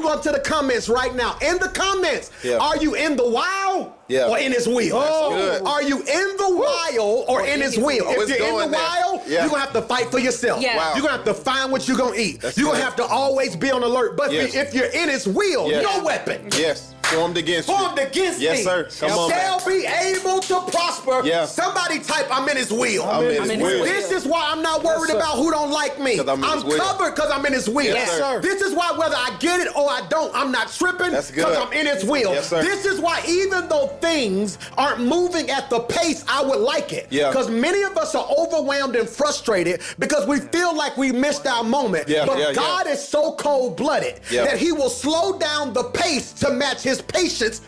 you go to the comments right now. In the comments, Yeah. are you in the wild or in his will? good. Are you in the wild or in his will? Oh, If it's you're in going the there. wild, Yeah. you're going to have to fight for yourself. Yeah. Wow. You're going to have to find what you're going to eat. That's You're going to good. have to always be on alert. But Yes. if you're in his will, Yes. no weapon Yes. Formed against formed you. against Yes, me sir. Come on, shall man. be able to prosper. Yeah. Somebody type, I'm in his will. I'm in his will. This is why I'm not worried sir. about who don't like me. 'Cause I'm in his will. covered because I'm in his will. Yes, sir. This is why whether I get it or I don't, I'm not tripping That's good. because I'm in his will. Yes, sir. This is why even though things aren't moving at the pace I would like it, Yeah. because many of us are overwhelmed and frustrated because we feel like we missed our moment. Yeah, But yeah, God is so cold-blooded Yeah. that he will slow down the pace to match his patience.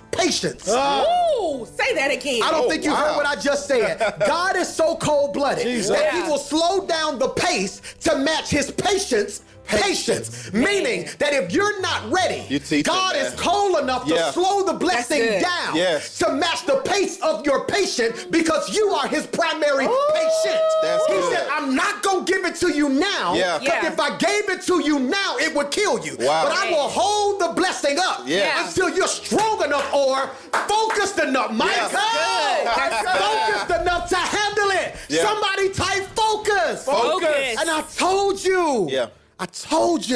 Ooh, say that again. I don't think you heard what I just said. God is so cold-blooded that he will slow down the pace to match his patience. Meaning that if you're not ready, You teach God it, is man. cold enough to Yeah. slow the blessing good. down Yes. to match the pace of your patient because you are his primary patient. That's He good. said, I'm not going to give it to you now Yeah. because Yeah. if I gave it to you now, it would kill you. Wow. But I will hold the blessing up Yeah. until you're strong enough or focused enough. My Yeah. God. That's good. Focused enough to handle it. Yeah. Somebody type focus. Focus. And I told you. Yeah. I told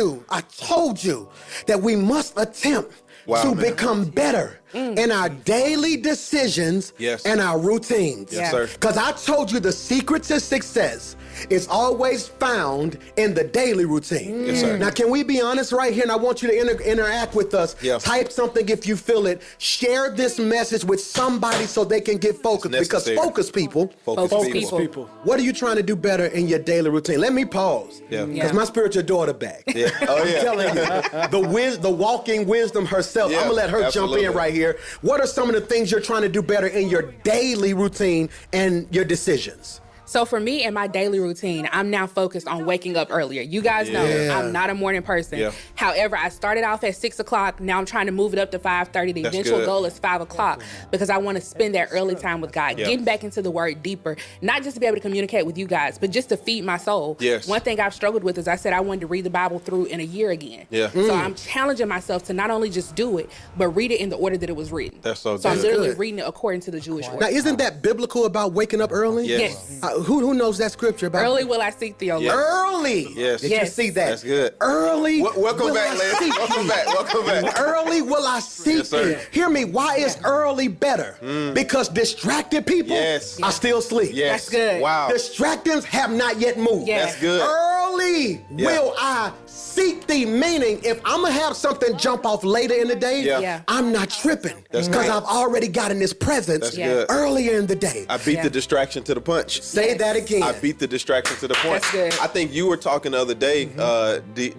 you that we must attempt Wow, to man. become better in our daily decisions Yes. and our routines. Yes, sir. Because I told you the secret to success is always found in the daily routine. Yes, sir. Now, can we be honest right here? And I want you to interact with us. Yeah. Type something if you feel it. Share this message with somebody so they can get focused. It's Because necessary. focus people. Focus Focus people. people. What are you trying to do better in your daily routine? Let me pause. Yeah. Because Yeah. my spiritual daughter back. Yeah. Oh, yeah. I'm telling you, the walking wisdom herself. Yeah, I'm gonna let her absolutely. jump in right here. What are some of the things you're trying to do better in your daily routine and your decisions? So for me in my daily routine, I'm now focused on waking up earlier. You guys know Yeah. I'm not a morning person. Yeah. However, I started off at 6 o'clock. Now I'm trying to move it up to 5:30. The That's eventual good. goal is 5 o'clock because I want to spend that early time with God, Yeah. getting back into the word deeper, not just to be able to communicate with you guys, but just to feed my soul. Yes. One thing I've struggled with is I said I wanted to read the Bible through in a year again. Yeah. So I'm challenging myself to not only just do it, but read it in the order that it was written. That's so So I'm good. literally Good. reading it according to the Jewish order. Now, isn't that biblical about waking up early? Yes. Who knows that scripture about Early will I seek thee, O Lord. Yes. Early. Yes. Did you Yes. see that? That's good. Early. Welcome will back, I Liz. seek Welcome thee. back. Welcome back. Early will I seek Yes, sir. thee. Hear me. Why is early better? Because distracted people Yes. are still asleep. Yes. That's good. Wow. Distractions have not yet moved. Yeah. That's good. Early Yeah. will I seek thee, meaning if I'm gonna have something jump off later in the day, Yeah. Yeah. I'm not tripping That's because right. I've already gotten his presence That's Yeah. good. earlier in the day. I beat Yeah. the distraction to the punch. Say Yes. that again. I beat the distraction to the point. That's good. I think you were talking the other day,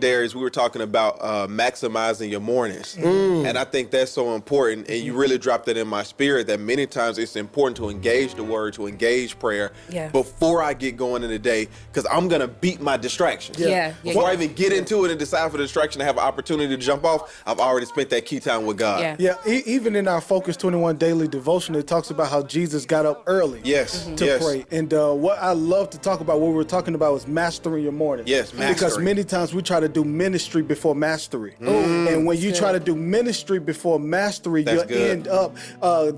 Darius, we were talking about maximizing your mornings. And I think that's so important. And you really dropped that in my spirit that many times it's important to engage the word, to engage prayer Yeah. before I get going in the day, because I'm going to beat my distractions. Yeah. Before I even get into it and decide for the distraction to have an opportunity to jump off, I've already spent that key time with God. Yeah. Yeah, even in our Focus 21 daily devotion, it talks about how Jesus got up early Yes. to Yes. pray. And what I love to talk about, what we're talking about, is mastering your morning. Yes, Because mastery. many times we try to do ministry before mastery. And when you try to do ministry before mastery, That's you good. end up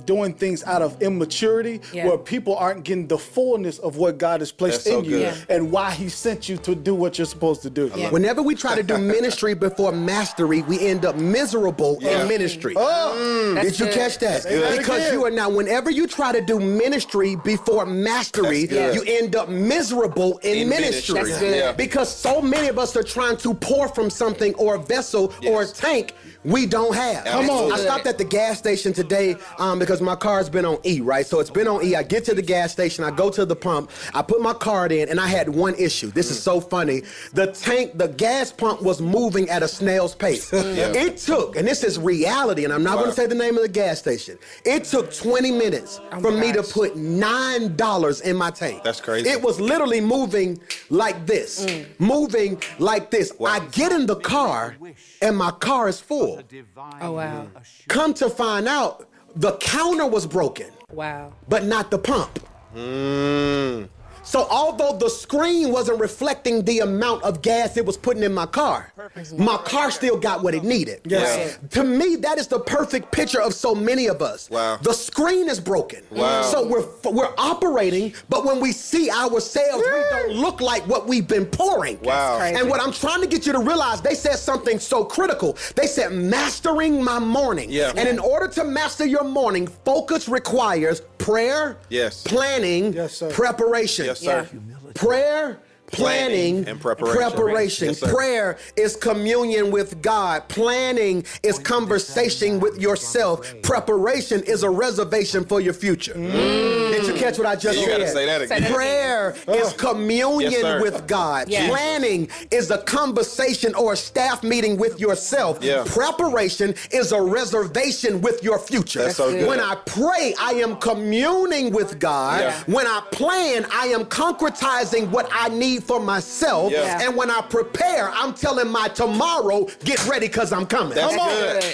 doing things out of immaturity Yeah. where people aren't getting the fullness of what God has placed That's so in you good. Yeah. and why he sent you to do what you're supposed to do. Yeah. Whenever we try to do ministry before mastery, we end up miserable Yeah. in ministry. That's Did you good. catch that? good. Because Again. you are now, whenever you try to do ministry before mastery, That's good. you end up miserable in ministry. That's good. Yeah. Because so many of us are trying to pour from something or a vessel or a Yes. tank we don't have. Come on. I stopped at the gas station today because my car's been on E, right? So it's been on E. I get to the gas station, I go to the pump, I put my card in, and I had one issue. This is so funny. The gas pump was moving at a snail's pace. It took, and this is reality, and I'm not going to say the name of the gas station. It took 20 minutes for me to put $9 in my tank. That's crazy. It was literally moving like this, moving like this. I get in the car, and my car is full. Oh, wow. Come to find out, the counter was broken, Wow. but not the pump. So although the screen wasn't reflecting the amount of gas it was putting in my car still got what it needed. Yes. To me, that is the perfect picture of so many of us. Wow. The screen is broken. Wow. So we're operating, but when we see ourselves, we don't look like what we've been pouring. Wow. That's crazy. And what I'm trying to get you to realize, they said something so critical. They said, mastering my morning. Yeah. And in order to master your morning, focus requires prayer, Yes. planning, Yes, sir. preparation. Yes, sir. Prayer, planning, and preparation. Yes, sir. Prayer is communion with God. Planning is conversation with yourself. Preparation is a reservation for your future. Did you catch what I just You said? gotta say that again. Prayer is communion Yes, sir. with God. Yes. Planning is a conversation or a staff meeting with yourself. Yeah. Preparation is a reservation with your future. That's so good. When I pray, I am communing with God. Yeah. When I plan, I am concretizing what I need for myself. Yeah. And when I prepare, I'm telling my tomorrow, get ready because I'm coming. That's Come on. good.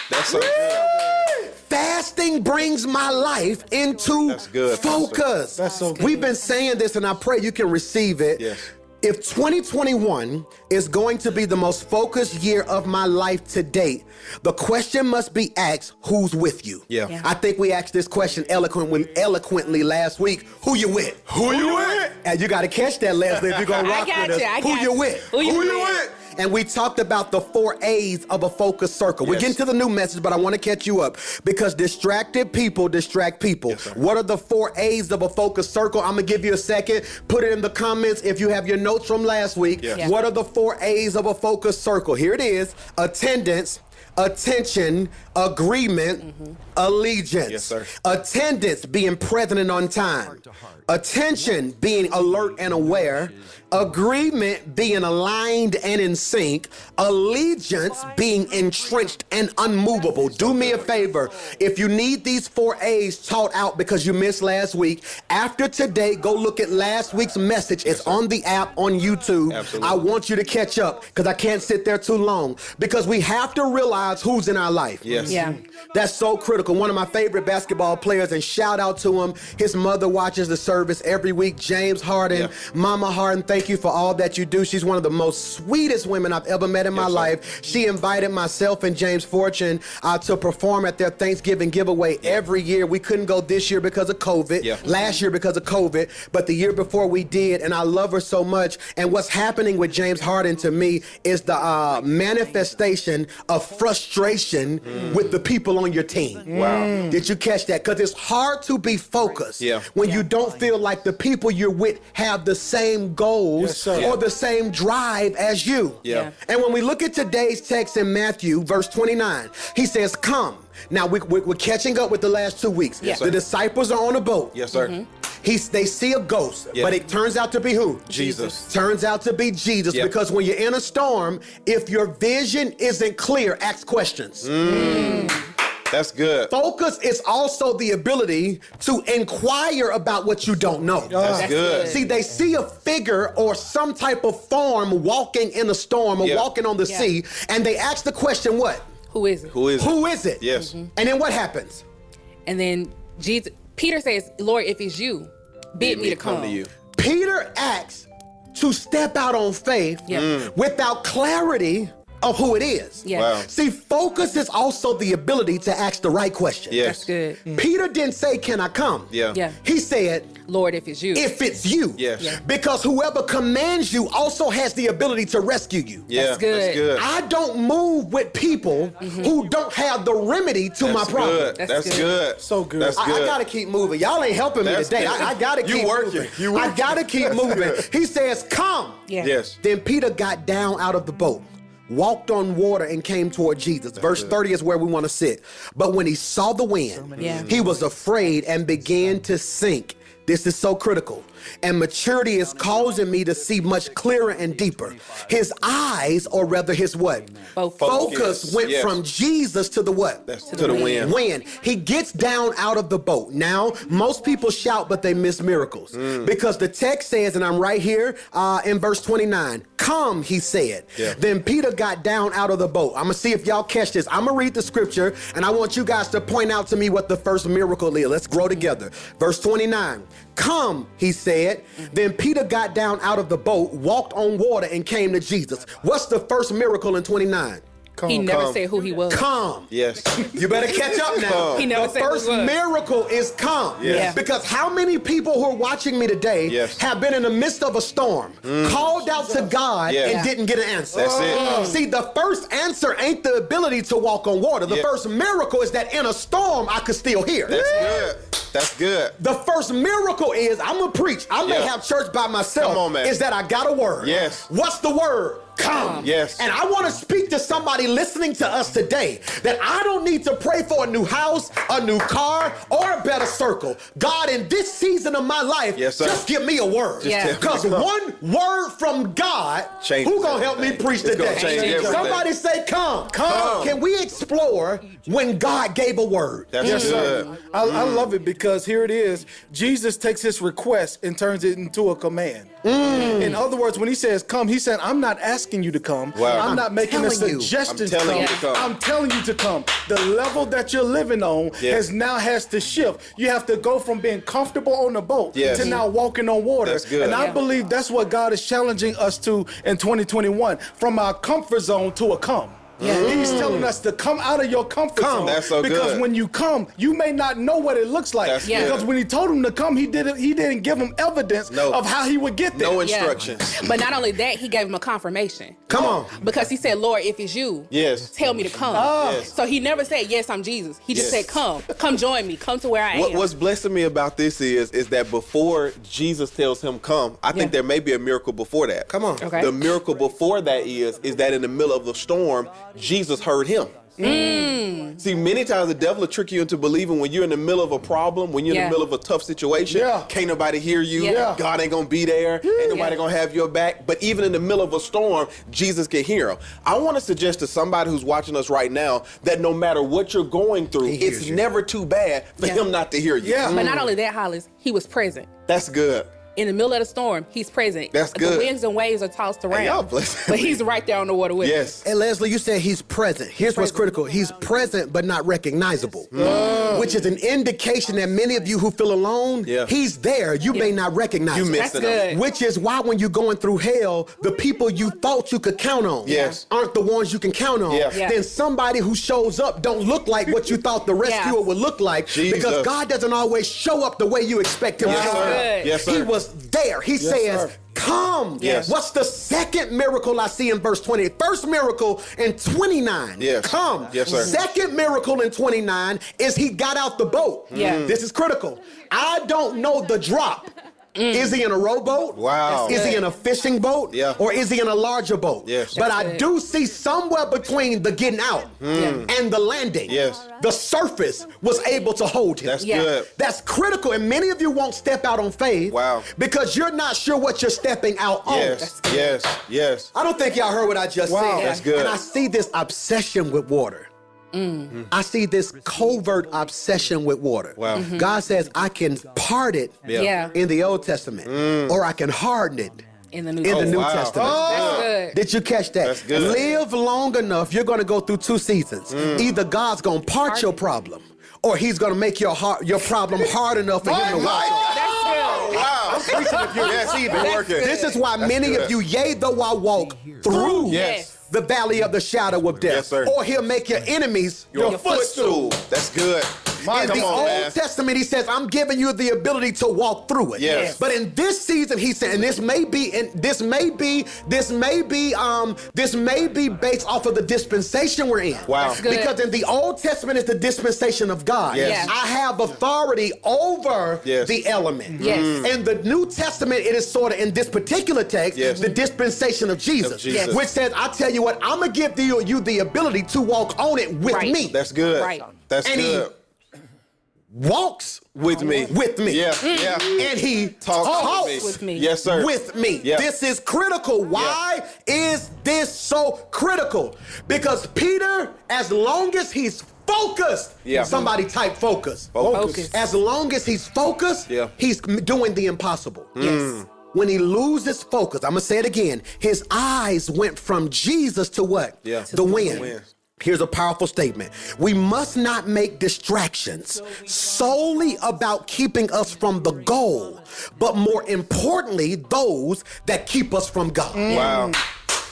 That's so good. Fasting brings my life into That's good. focus. That's so good. We've been saying this, and I pray you can receive it. Yes. If 2021 is going to be the most focused year of my life to date, the question must be asked, who's with you? Yeah. Yeah. I think we asked this question eloquently last week. Who you with? Who you with? And you got to catch that, Leslie, if you're going to rock got with us. you, I Who got you you. with? Who you with? And we talked about the 4 A's of a focused circle. We're Yes. getting to the new message, but I want to catch you up because distracted people distract people. Yes, sir. What are the 4 A's of a focused circle? I'm going to give you a second. Put it in the comments if you have your notes from last week. Yes. Yeah. What are the 4 A's of a focused circle? Here it is: attendance, attention, agreement, allegiance. Yes, sir. Attendance, being present and on time. Attention, being alert and aware. Agreement, being aligned and in sync. Allegiance, being entrenched and unmovable. Do me a favor. If you need these 4 A's taught out because you missed last week, after today, go look at last week's message. It's on the app on YouTube. Absolutely. I want you to catch up because I can't sit there too long because we have to realize who's in our life. Yes. Yeah. That's so critical. One of my favorite basketball players, and shout out to him. His mother watches the service every week. James Harden. Yeah. Mama Harden, thank you for all that you do. She's one of the most sweetest women I've ever met in my Yes, sir. life. She invited myself and James Fortune to perform at their Thanksgiving giveaway every year. We couldn't go this year because of COVID. Yeah. Last year because of COVID. But the year before we did, and I love her so much. And what's happening with James Harden to me is the manifestation of frustration with the people on your team. Wow. Did you catch that? Because it's hard to be focused Yeah. when you don't feel like the people you're with have the same goals Yes, sir. or the same drive as you. Yeah. And when we look at today's text in Matthew, verse 29, he says, come. Now, we're catching up with the last 2 weeks. Yes, The sir. disciples are on a boat. Yes, sir. They see a ghost, Yeah. but it turns out to be who? Jesus. Turns out to be Jesus, Yeah. because when you're in a storm, if your vision isn't clear, ask questions. That's good. Focus is also the ability to inquire about what you don't know. That's good. See, they see a figure or some type of form walking in a storm or Yeah. walking on the Yeah. sea, and they ask the question, what? Who is it? Who is it? Who is it? Yes. And then what happens? And then Peter says, Lord, if it's you, bid me to come to you. Peter asks to step out on faith Yeah. without clarity of who it is. Yeah. Wow. See, focus is also the ability to ask the right question. Yes. That's good. Peter didn't say, can I come? Yeah. Yeah. He said, Lord, if it's you. if it's you. Yes. Yeah. Because whoever commands you also has the ability to rescue you. Yeah. That's good. That's good. I don't move with people who don't have the remedy to my That's problem. good. That's That's good. good. So good. That's I good. gotta keep moving. Y'all ain't helping me That's today. good. I gotta You keep working. moving. You I working. gotta keep moving. He says, come. Yeah. Yes. Then Peter got down out of the boat, walked on water, and came toward Jesus. Verse 30 is where we want to sit. But when he saw the wind, Yeah. he was afraid and began to sink. This is so critical. And maturity is causing me to see much clearer and deeper. His eyes, or rather his what? Focus went Yes. from Jesus to the what? That's to the wind. When he gets down out of the boat. Now, most people shout, but they miss miracles. Because the text says, and I'm right here in verse 29, come, he said. Yeah. Then Peter got down out of the boat. I'm going to see if y'all catch this. I'm going to read the scripture, and I want you guys to point out to me what the first miracle is. Let's grow together. Verse 29, come, he said. said, then Peter got down out of the boat, walked on water, and came to Jesus. What's the first miracle in 29? He never said who he was. Come. Yes. You better catch up now. He never The said who first it was. miracle is come. Yes. Because how many people who are watching me today Yes. have been in the midst of a storm, called out to God, Yeah. and didn't get an answer? That's it. See, the first answer ain't the ability to walk on water. The Yeah. first miracle is that in a storm, I could still hear. That's good. That's good. The first miracle is, I'm going to preach. I may Yeah. have church by myself. Come on, man. Is that I got a word. Yes. What's the word? Come. Yes. And I want to speak to somebody listening to us today that I don't need to pray for a new house, a new car, or a better circle. God, in this season of my life, Yes, sir. just give me a word. Just tell me Because to come. one word from God, Changes who going to help me everything. preach It's gonna today? change everything. Somebody say come. Come. Can we explore when God gave a word? That's Yes, good. sir. I love it because here it is. Jesus takes his request and turns it into a command. In other words, when he says come, he said, I'm not asking you to come. Wow. I'm not making a telling you. suggestion I'm telling you to come. I'm telling you to come. The level that you're living on Yes. has to shift. You have to go from being comfortable on the boat Yes. to now walking on water. That's good. And I Yeah. believe that's what God is challenging us to in 2021, from our comfort zone to a come. He's telling us to come out of your comfort zone. That's so because good. when you come, you may not know what it looks like. That's good. Because when he told him to come, he didn't give him evidence No. of how he would get there. No Yeah. instructions. But not only that, he gave him a confirmation. Come on. Because he said, Lord, if it's you, Yes. tell me to come. Yes. So he never said, yes, I'm Jesus. He just Yes. said, come join me, come to where I am. What's blessing me about this is that before Jesus tells him come, I think Yeah. there may be a miracle before that. Come on. Okay. The miracle before that is that in the middle of the storm, Jesus heard him. See, many times the devil will trick you into believing when you're in the middle of a problem, when you're in Yeah. the middle of a tough situation, Yeah. can't nobody hear you, Yeah. God ain't gonna be there, ain't nobody Yeah. gonna have your back. But even in the middle of a storm, Jesus can hear him. I want to suggest to somebody who's watching us right now that no matter what you're going through, He hears it's you. never too bad for Yeah. him not to hear you. Yeah. But not only that, Hollis, he was present. That's good. In the middle of the storm, he's present. That's The good. winds and waves are tossed around. y'all blessed. But he's right there on the water with Yes. Hey, Leslie, you said he's present. Here's what's critical. He's present but not recognizable, which is an indication that many of you who feel alone, Yeah. he's there. You may not recognize You him. missed That's it. good. Which is why when you're going through hell, the people you thought you could count on Yes. aren't the ones you can count on. Yeah. Yeah. Then somebody who shows up don't look like what you thought the rescuer would look like, because Jesus. God doesn't always show up the way you expect him to Yes, show sir. up. Good. Yes, sir. He was there. He says, sir. come. Yes. What's the second miracle I see in verse 20? First miracle in 29. Yes. Come. Yes, sir. Second miracle in 29 is he got out the boat. Yeah. This is critical. I don't know the drop. Is he in a rowboat? Wow. Is he good. in a fishing boat? Yeah. Or is he in a larger boat? Yes. But I good. do see somewhere between the getting out and the landing. Yes. The surface was able to hold him. That's Yeah. good. That's critical, and many of you won't step out on faith. Wow. Because you're not sure what you're stepping out on. Yes. Yes. Yes. I don't think y'all heard what I just Wow. said. That's good. And I see this obsession with water. I see this covert obsession with water. Wow. God says I can part it Yeah. in the Old Testament, or I can harden it In the New in the Testament. New wow. Testament. That's good. Did you catch that? That's good. Live long enough, you're going to go through two seasons. Either God's going to part your problem, or he's going to make your problem hard enough for him to walk on. That's good. Wow. I'm preaching if you're receiving. Working. This is why many good. of you, yea, though I walk through Yes. the valley of the shadow of death, Yes, sir. or he'll make your enemies Your footstool. That's good. In Come the on, Old man. Testament, he says, "I'm giving you the ability to walk through it." Yes. But in this season, he said, and this may be based off of the dispensation we're in. Wow. That's good. Because in the Old Testament, it's the dispensation of God. Yes. Yeah. I have authority over Yes. the element. Yes. In the New Testament, it is sort of in this particular text, Yes. the dispensation of Jesus, Of Jesus. which says, "I tell you what, I'm gonna give you the ability to walk on it with Right. me." That's good. Right. That's And he good. walks With me. with me. Yeah. Yeah. And he Talks talks with me. Yes, sir. with me. Yeah. This is critical. Why is this so critical? Because Peter, as long as he's focused, Yeah. somebody type focus. Focus. As long as he's focused, Yeah. he's doing the impossible. Yes. When he loses focus, I'm gonna say it again. His eyes went from Jesus to what? Yeah. The wind. wind. Here's a powerful statement. We must not make distractions solely about keeping us from the goal, but more importantly, those that keep us from God. Wow.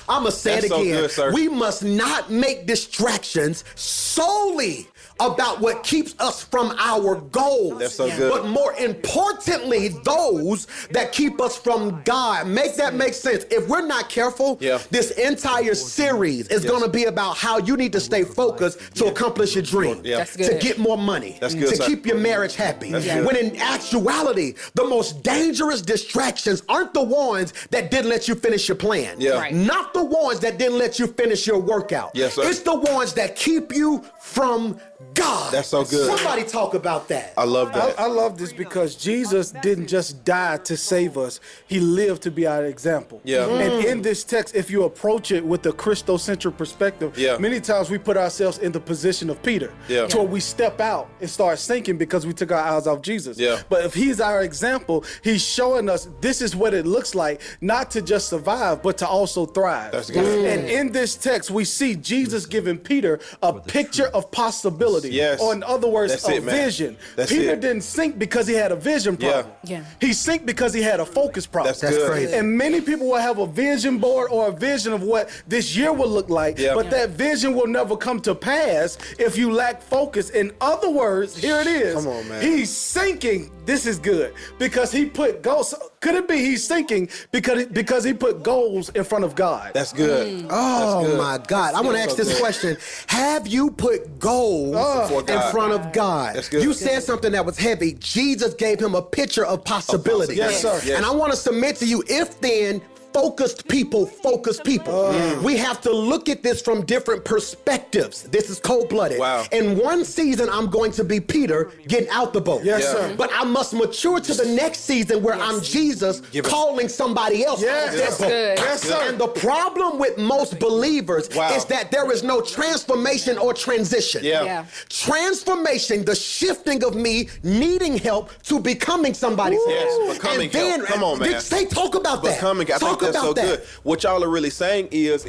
I'm going to say That's it so again. good, sir. We must not make distractions solely about what keeps us from our goals. That's so good. But more importantly, those that keep us from God. Make that make sense. If we're not careful, this entire series is going to be about how you need to stay focused to accomplish your dream. That's To good. get more money. That's good, to sir. keep your marriage happy. That's good. When in actuality, the most dangerous distractions aren't the ones that didn't let you finish your plan. Yeah. Right. Not the ones that didn't let you finish your workout. Yes, sir. It's the ones that keep you from God. That's so good. Somebody talk about that. I love that. I love this because Jesus didn't just die to save us. He lived to be our example. Yeah. And in this text, if you approach it with a Christocentric perspective, Yeah. many times we put ourselves in the position of Peter. Yeah. To where we step out and start sinking because we took our eyes off Jesus. Yeah. But if he's our example, he's showing us this is what it looks like, not to just survive, but to also thrive. That's good. And in this text, we see Jesus giving Peter a picture of possibility. Yes. Or in other words, That's a it, man. vision. That's Peter it. didn't sink because he had a vision problem. Yeah. He sank because he had a focus problem. That's good. crazy. And many people will have a vision board or a vision of what this year will look like, Yeah. but that vision will never come to pass if you lack focus. In other words, here it is. Come on, man. He's sinking. This is good because he put goals. Could it be he's sinking because he put goals in front of God? That's good. Oh That's good. my God. I want to ask this question. Have you put goals Before in God. front of God? That's good. You said something that was heavy. Jesus gave him a picture of possibility. Yes, sir. Yes. And I want to submit to you, if then focused people. We have to look at this from different perspectives. This is cold-blooded. Wow. In one season, I'm going to be Peter getting out the boat. Yes, Yeah. sir. But I must mature to the next season where I'm Jesus Give us- calling somebody else Yes. out of That's that boat. good. Yes, sir. And the problem with most believers Wow. is that there is no transformation or transition. Yeah. Transformation, the shifting of me needing help to becoming somebody. Yes, becoming and then, help. Come on, man. Talk about that. Becoming. I talk think that's about so that. good. What y'all are really saying is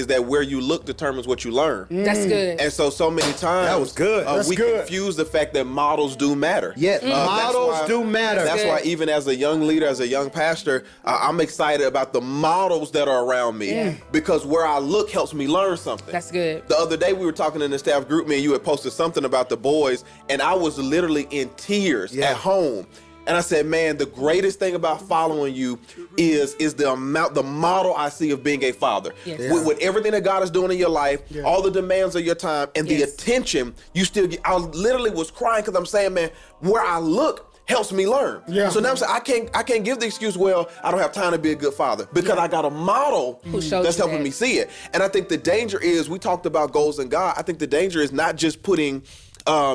that where you look determines what you learn. That's good. And so many times That was good. That's we good. confuse the fact that models do matter. Yes, That's models why- do matter. That's Good. why even as a young leader, as a young pastor, I'm excited about the models that are around me because where I look helps me learn something. That's good. The other day we were talking in the staff group, me and you had posted something about the boys, and I was literally in tears Yeah. at home. And I said, man, the greatest thing about following you is the model I see of being a father. Yes. Yeah. With everything that God is doing in your life, all the demands of your time, and the Yes. attention you still get. I literally was crying because I'm saying, man, where I look helps me learn. Yeah. So now I'm saying I can't give the excuse, well, I don't have time to be a good father because I got a model Who shows that's you helping that. me see it. And I think the danger is, we talked about goals in God. I think the danger is not just putting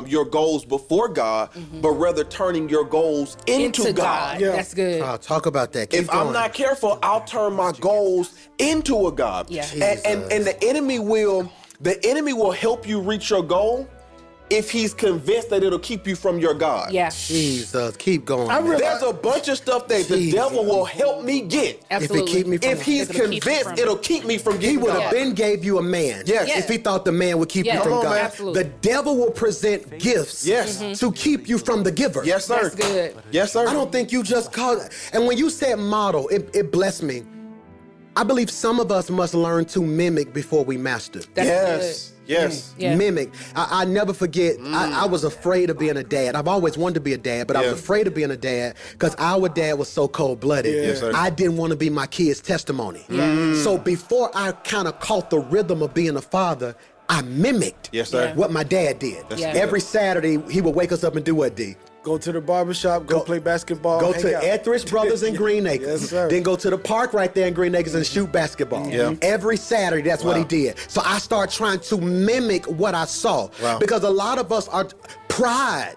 your goals before God, but rather turning your goals into God. Yeah. That's good. Talk about that. Keep If I'm going. not careful, I'll turn my goals into a God. Yeah. And the enemy will help you reach your goal if he's convinced that it'll keep you from your God. Yeah. Jesus, keep going. I man. really- There's a bunch of stuff that the Jesus. devil will help me get. Absolutely. keep me from- If he's It'll keep you convinced, from it. it'll keep me from He getting would God. have been gave you a man. Yes. Yeah. If he thought the man would keep Yeah. you from Come on, God. man. Absolutely. The devil will present gifts Yes. to keep you from the giver. Yes, sir. That's good. Yes, sir. I don't think you just called. And when you said model, it blessed me. I believe some of us must learn to mimic before we master. That's Yes. Yes. Yeah. Mimic. I never forget, I was afraid of being a dad. I've always wanted to be a dad, but I was Yeah. afraid of being a dad because our dad was so cold-blooded. Yes, sir. I didn't want to be my kid's testimony. So before I kind of caught the rhythm of being a father, I mimicked Yes, sir. Yeah. what my dad did. Yeah. Every Saturday, he would wake us up and do what, D? Go to the barbershop, go play basketball. Go hang to out. Etheridge Brothers in Green Acres. Yes, sir. Then go to the park right there in Green Acres and shoot basketball. Yeah. Every Saturday, that's what he did. So I started trying to mimic what I saw. Wow. Because a lot of us are pride.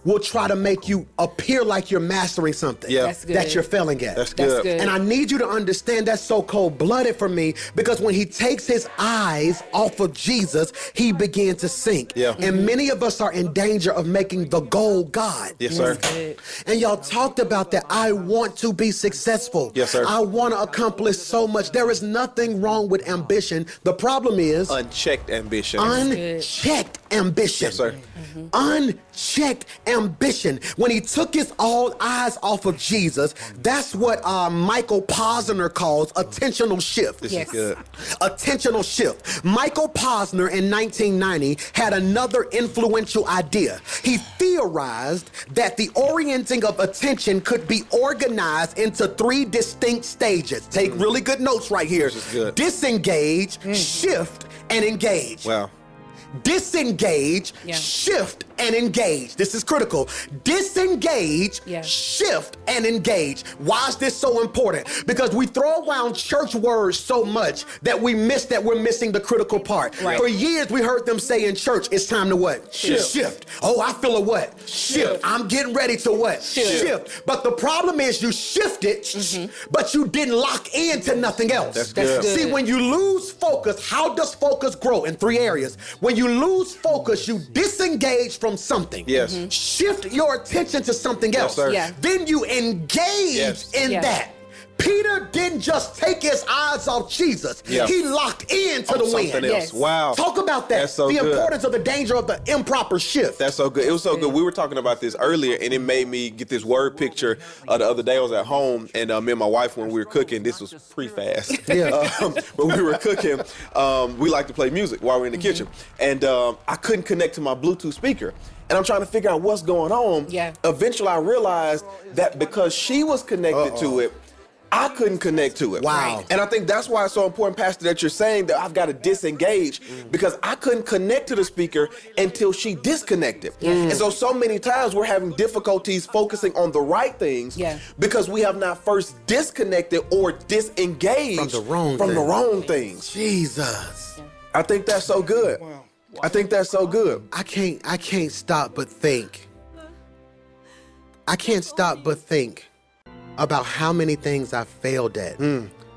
will try to make you appear like you're mastering something Yeah. That's good. that you're failing at. That's That's good. good. And I need you to understand that's so cold-blooded for me, because when he takes his eyes off of Jesus, he began to sink. Yeah. And many of us are in danger of making the goal God. Yes, sir. Good. And y'all talked about that. I want to be successful. Yes, sir. I want to accomplish so much. There is nothing wrong with ambition. The problem is Unchecked ambition. unchecked ambition. Yes, sir. Unchecked ambition. When he took his all eyes off of Jesus, that's what Michael Posner calls attentional shift. This Yes. is good. Attentional shift. Michael Posner in 1990 had another influential idea. He theorized that the orienting of attention could be organized into 3 distinct stages. Take really good notes right here. This is good. Disengage, shift, and engage. Wow. Disengage, Yeah. shift, and engage. This is critical. Disengage, Yeah. shift, and engage. Why is this so important? Because we throw around church words so much that we miss that we're missing the critical part. Right. For years, we heard them say in church, it's time to what? Shift. Oh, I feel a what? Shift. I'm getting ready to what? Shift. But the problem is you shifted, but you didn't lock into nothing else. That's good. That's See, good. when you lose focus, how does focus grow? In 3 areas. When you lose focus, you disengage from something. Yes. Shift your attention to something else. sir. Yeah. Then you engage Yes. in Yeah. that. Peter didn't just take his eyes off Jesus. Yeah. He locked into the wind. Something else. Yes. Wow. Talk about that. That's so the good. importance of the danger of the improper shift. That's so good. It was so good. We were talking about this earlier, and it made me get this word picture. The other day I was at home, and me and my wife, when we were cooking, this was pre-fast. Yeah. When we were cooking, we like to play music while we're in the kitchen, and I couldn't connect to my Bluetooth speaker. And I'm trying to figure out what's going on. Yeah. Eventually, I realized that because she was connected to it, I couldn't connect to it. Wow. And I think that's why it's so important, Pastor, that you're saying that I've got to disengage, because I couldn't connect to the speaker until she disconnected. And so many times we're having difficulties focusing on the right things Yeah. because we have not first disconnected or disengaged From the wrong from the thing. wrong things. Jesus. I think that's so good. I think that's so good. I can't stop but think. I can't stop but think about how many things I failed at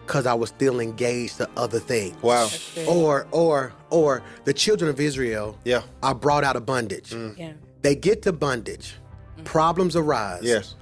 because I was still engaged to other things. Wow. Or the children of Israel Yeah. are brought out of bondage. Yeah. They get to bondage. Problems arise. Yes.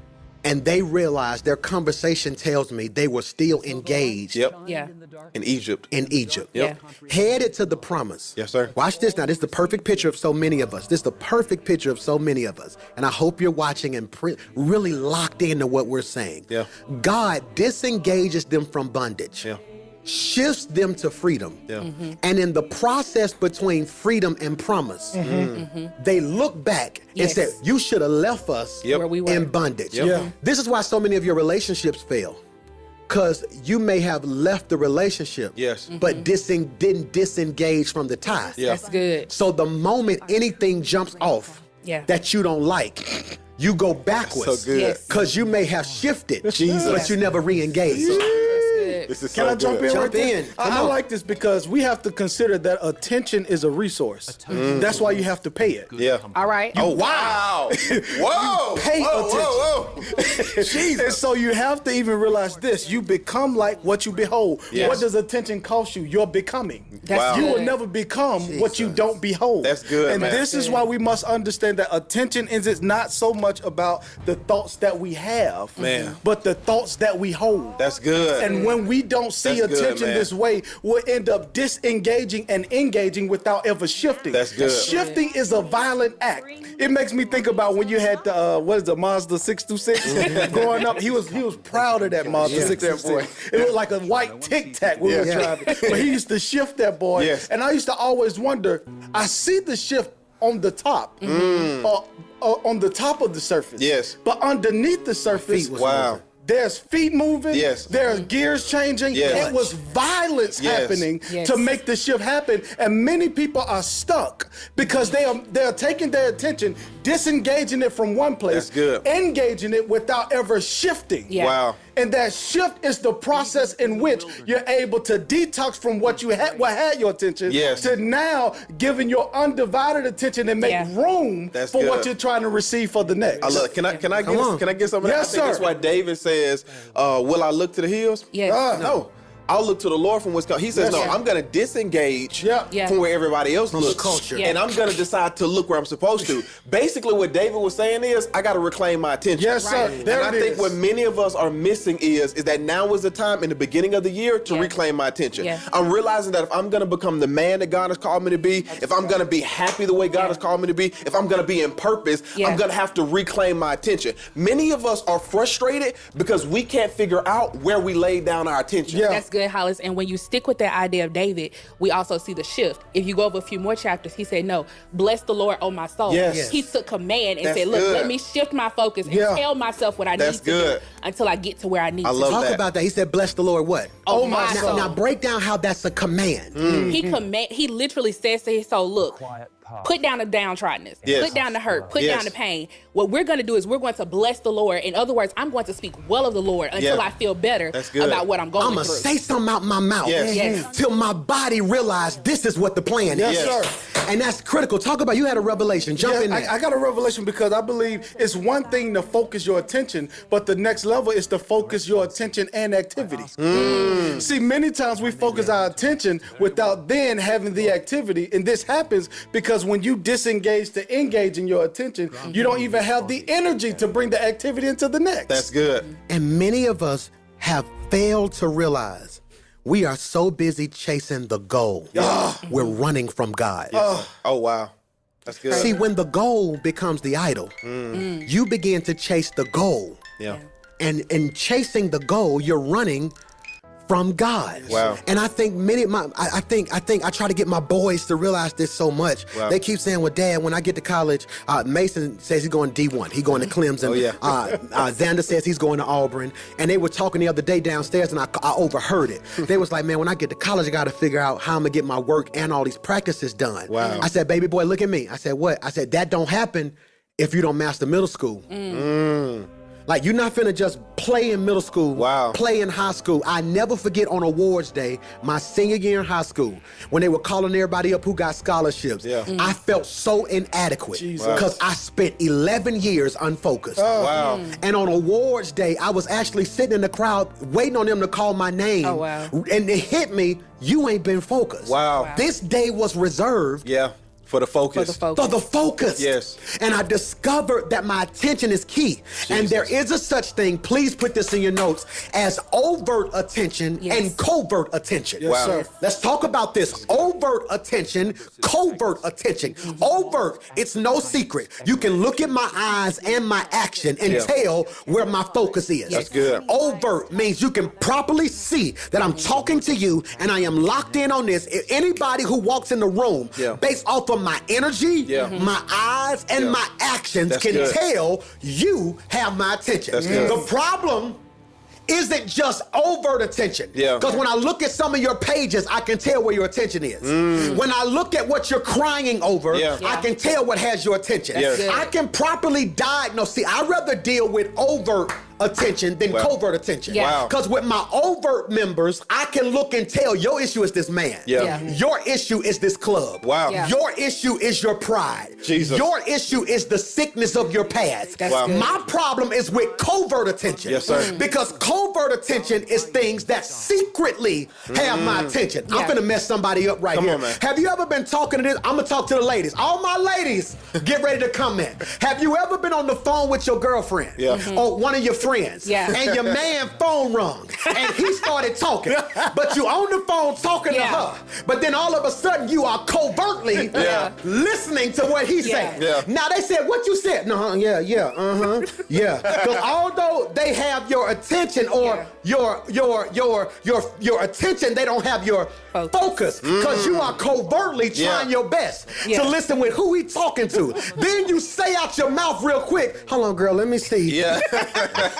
And they realize, their conversation tells me they were still engaged Yep. Yeah. In Egypt. in Egypt. Yep. Headed to the promise. Yes, sir. Watch this now. This is the perfect picture of so many of us. This is the perfect picture of so many of us. And I hope you're watching and really locked into what we're saying. Yeah. God disengages them from bondage. Yeah. Shifts them to freedom. Yeah. And in the process between freedom and promise, they look back Yes. and say, you should have left us Yep. Where we were. in bondage. Yep. Yeah. This is why so many of your relationships fail. Because you may have left the relationship, Yes. but didn't disengage from the tie. Yeah. That's good. So the moment anything jumps off Yeah. that you don't like, you go backwards. So good. Yes. Because you may have shifted, Jesus. but you never re-engaged. That's good. This is Can so I jump good. in? Jump right there? in. Come I on. like this because we have to consider that attention is a resource. That's why you have to pay it. Yeah. All right. Oh, wow. Whoa. Pay Whoa. And so you have to even realize this: you become like what you behold. Yes. What does attention cost you? You're becoming. That's Wow. You will good. never become what you don't behold. That's good, And man. this is why we must understand that attention is not so much about the thoughts that we have, Man. but the thoughts that we hold. That's good. And when we don't see That's good, attention man. this way, we'll end up disengaging and engaging without ever shifting. That's good. Shifting is a violent act. It makes me think about when you had the Mazda 626 growing up. He was proud of that Mazda Yeah. 626. It looked like a white Tic Tac we were Yeah. driving. But he used to shift that boy. Yes. And I used to always wonder, I see the shift on the top, on the top of the surface. Yes. But underneath the surface, Wow. there's feet moving. Yes. There's gears changing. Yes. It was violence Yes. happening Yes. to make the shift happen. And many people are stuck because they're taking their attention, disengaging it from one place, That's good. engaging it without ever shifting. Yeah. Wow. And that shift is the process in which you're able to detox from what had your attention Yes. to now giving your undivided attention and make room That's for what good. you're trying to receive for the next. I love. Can I get some of that? Yes, I think that's sir. why David says, "Will I look to the hills?" Yes. No. I'll look to the Lord from what's coming. He says, Yes. no, Yeah. I'm going to disengage Yeah. Yeah. from where everybody else the looks. culture. Yeah. And I'm going to decide to look where I'm supposed to. Basically, what David was saying is, I got to reclaim my attention. Yes, sir. Right. There And I it think is. what many of us are missing is that now is the time in the beginning of the year to Yeah. reclaim my attention. Yeah. I'm realizing that if I'm going to become the man that God has called me to be, if I'm going to be happy the way God Yeah. has called me to be, if I'm going to be in purpose, Yeah. I'm going to have to reclaim my attention. Many of us are frustrated because we can't figure out where we lay down our attention. Yeah. That's good, Hollis. And when you stick with that idea of David, we also see the shift. If you go over a few more chapters, he said, no, bless the Lord, oh my soul. Yes. He took command and That's said, look, good. let me shift my focus and Yeah. tell myself what I That's need to good. do until I get to where I need I to love be. Talk that. about that. He said, bless the Lord what? Oh my Now, soul. now break down how that's a command. He literally says to his soul, look, put down the downtroddeness, Yes. put down the hurt, put Yes. down the pain. What we're going to do is we're going to bless the Lord. In other words, I'm going to speak well of the Lord until Yeah. I feel better That's good. about what I'm going I'm going to through. say something out my mouth Yes. Yes. till my body realize this is what the plan Yes, is. sir. And that's critical. Talk about, you had a revelation. Jump in Yeah, there. I got a revelation because I believe it's one thing to focus your attention, but the next level is to focus your attention and activity. See, many times we focus our attention without then having the activity, and this happens because when you disengage to engage in your attention, you don't even have the energy to bring the activity into the next. That's good. And many of us have failed to realize we are so busy chasing the goal. We're running from God. Oh, wow. That's good. See, when the goal becomes the idol, you begin to chase the goal. yeah. And in chasing the goal, you're running from God. Wow. And I think I try to get my boys to realize this so much. Wow. They keep saying, well, Dad, when I get to college, Mason says he's going D1. He's going to Clemson. Oh, yeah. Xander says he's going to Auburn. And they were talking the other day downstairs, and I overheard it. They was like, man, when I get to college, I got to figure out how I'm going to get my work and all these practices done. Wow. I said, baby boy, look at me. I said, what? I said, that don't happen if you don't master middle school. Like, you're not finna just play in middle school, Wow. play in high school. I never forget on awards day, my senior year in high school, when they were calling everybody up who got scholarships. Yeah. I felt so inadequate Jesus. because I spent 11 years unfocused. Wow. And on awards day, I was actually sitting in the crowd waiting on them to call my name. Oh, wow. And it hit me, you ain't been focused. Wow. This day was reserved Yeah. For the focus. For the for the focus. Yes. And I discovered that my attention is key. And there is a such thing, please put this in your notes, as overt attention Yes. and covert attention. Yes, Wow. sir. Let's talk about this. Overt attention, covert attention. Overt, it's no secret. You can look at my eyes and my action and Yeah. tell where my focus is. That's good. Overt means you can properly see that I'm talking to you and I am locked in on this. If anybody who walks in the room, Yeah. based off of my energy, Yeah. my eyes, and Yeah. my actions That's can good. tell you have my attention. That's good. The problem isn't just overt attention. Yeah. Because when I look at some of your pages, I can tell where your attention is. When I look at what you're crying over, Yeah. I can tell what has your attention. Yes. good. I can properly diagnose. See, I'd rather deal with overt attention than Wow. covert attention. Yeah. Wow. Because with my overt members, I can look and tell your issue is this man. Yeah. Yeah. Your issue is this club. Wow. Yeah. Your issue is your pride. Jesus. Your issue is the sickness of your past. That's Wow. good. My problem is with covert attention. Yes, sir. Because covert attention is things that secretly have my attention. I'm Yeah. gonna mess somebody up right Come here. on, man. Have you ever been talking to this? I'm gonna talk to the ladies. All my ladies, get ready to comment. Have you ever been on the phone with your girlfriend? Yeah. Or one of your friends? Yeah. And your man phone rung and he started talking. But you on the phone talking to Yeah. her. But then all of a sudden you are covertly Yeah. listening to what he's Yeah. saying. Yeah. Now they said, what you said? No, yeah, yeah. Because although they have your attention or your attention, they don't have your focus. Because you are covertly trying Yeah. your best Yeah. to listen with who he talking to. Then you say out your mouth real quick, hold on, girl, let me see Yeah.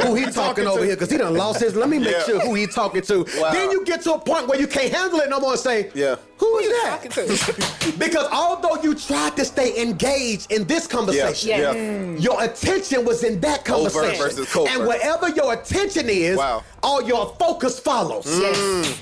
who he talking over here, because he done lost his. Let me make Yeah. sure who he talking to. Wow. Then you get to a point where you can't handle it no more and say, Yeah. Who is talking that? to? Because although you tried to stay engaged in this conversation, Yeah. your attention was in that conversation. versus covert. And wherever your attention is, Wow. all your focus follows. Yes.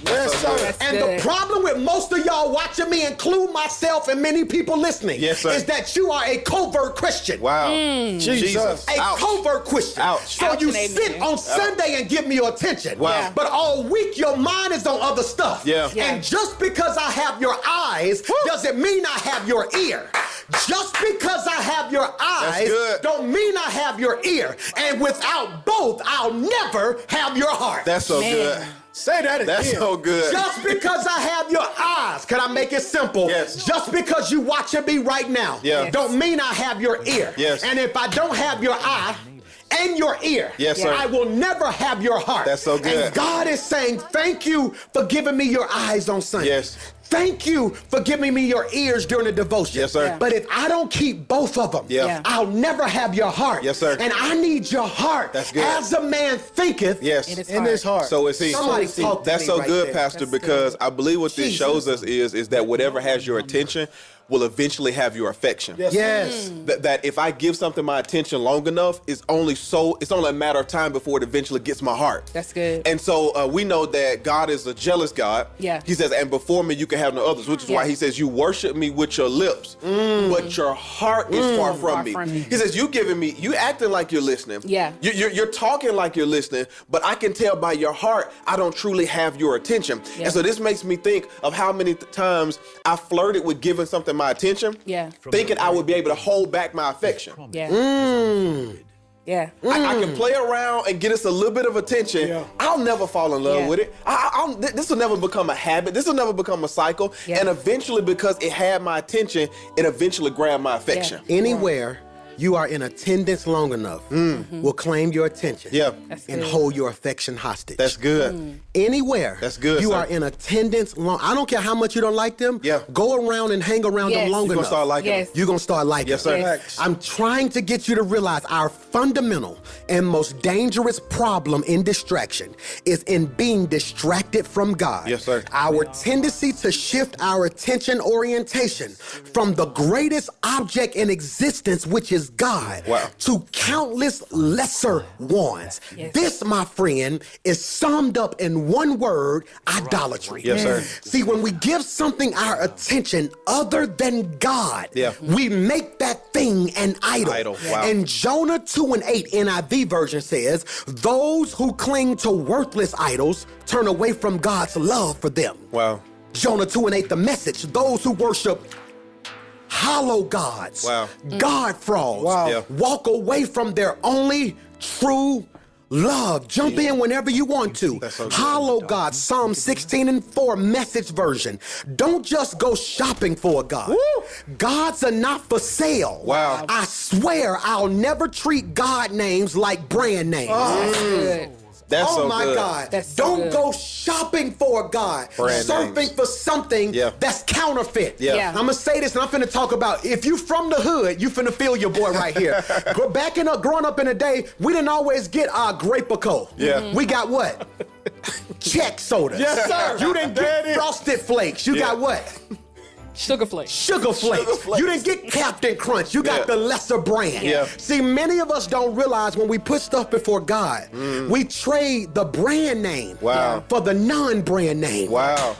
Yes, sir. That's And good. the problem with most of y'all watching me, include myself and many people listening, Yes, sir. is that you are a covert Christian. Wow. Jesus. A Ouch. covert Christian. Ouch. So Ouch you and amen. sit on Sunday and give me your attention. Wow. Yeah. But all week your mind is on other stuff. Yeah. Yeah. And just because I have your eyes doesn't mean I have your ear. Just because I have your eyes good. don't mean I have your ear. And without both, I'll never have your heart. That's so Man. good. Say that again. That's so good. Just because I have your eyes, can I make it simple? Yes. Just because you watching me right now, Yeah. don't mean I have your ear. Yes. And if I don't have your eye and your ear, Yes, sir. I will never have your heart. That's so good. And God is saying, thank you for giving me your eyes on Sunday. Yes. Thank you for giving me your ears during the devotion. Yes, sir. Yeah. But if I don't keep both of them, Yeah. I'll never have your heart. Yes, sir. And I need your heart. That's good. As a man thinketh, Yes. It is In his heart. So is he. Somebody talk to That's me so right good, there. Pastor, That's because good. I believe what this Jesus. shows us is that whatever has your attention will eventually have your affection. Yes. Yes. That if I give something my attention long enough, it's only a matter of time before it eventually gets my heart. That's good. And so we know that God is a jealous God. Yeah. He says, and before me you can have no others, which is why Yeah. he says, you worship me with your lips, but your heart is far from Far me. from me. He says, you acting like you're listening. Yeah. You're talking like you're listening, but I can tell by your heart, I don't truly have your attention. Yeah. And so this makes me think of how many times I flirted with giving something my attention. Yeah. Thinking I would be able to hold back my affection. Yeah. Yeah. I can play around and get us a little bit of attention. Yeah. I'll never fall in love Yeah. with it. This will never become a habit. This will never become a cycle. Yeah. And eventually, because it had my attention, it eventually grabbed my affection. Anywhere you are in attendance long enough will claim your attention Yeah. That's and good. hold your affection hostage. That's good. Anywhere That's good, you sir. are in attendance long, I don't care how much you don't like them, Yeah. go around and hang around them Yes. long You're going enough. to start liking Yes. it. You're going to start liking Yes, sir. them. Facts. I'm trying to get you to realize our fundamental and most dangerous problem in distraction is in being distracted from God. Yes, sir. Our tendency to shift our attention orientation from the greatest object in existence, which is God, Wow. to countless lesser ones. Yes. This, my friend, is summed up in one word: idolatry. Yes, sir. See, when we give something our attention other than God, Yeah. we make that thing an idol. Idol, wow. And Jonah 2:8 NIV version says, those who cling to worthless idols turn away from God's love for them. Wow. Jonah 2:8, the message, those who worship hollow gods, Wow. God frauds, Wow. Yeah. walk away from their only true love. Jump in whenever you want to. That's so good. Hollow God, Psalm 16:4, message version. Don't just go shopping for a God. Gods are not for sale. Wow. I swear I'll never treat God names like brand names. That's good. That's Oh so my good. God. That's so Don't good. go shopping for a God. Brand Surfing names. for something Yeah. that's counterfeit. Yeah. Yeah. I'm going to say this and I'm finna talk about, if you from the hood, you finna feel your boy right here. Growing up in the day, we didn't always get our Grape-A-Co. Yeah. We got what? Check soda. Yes, sir. You didn't There get it is. Frosted Flakes. You got what? Sugar flakes. Sugar Flakes. Flakes. You didn't get Captain Crunch. You got Yeah. the lesser brand. Yeah. See, many of us don't realize when we put stuff before God, we trade the brand name Wow. for the non-brand name. Wow.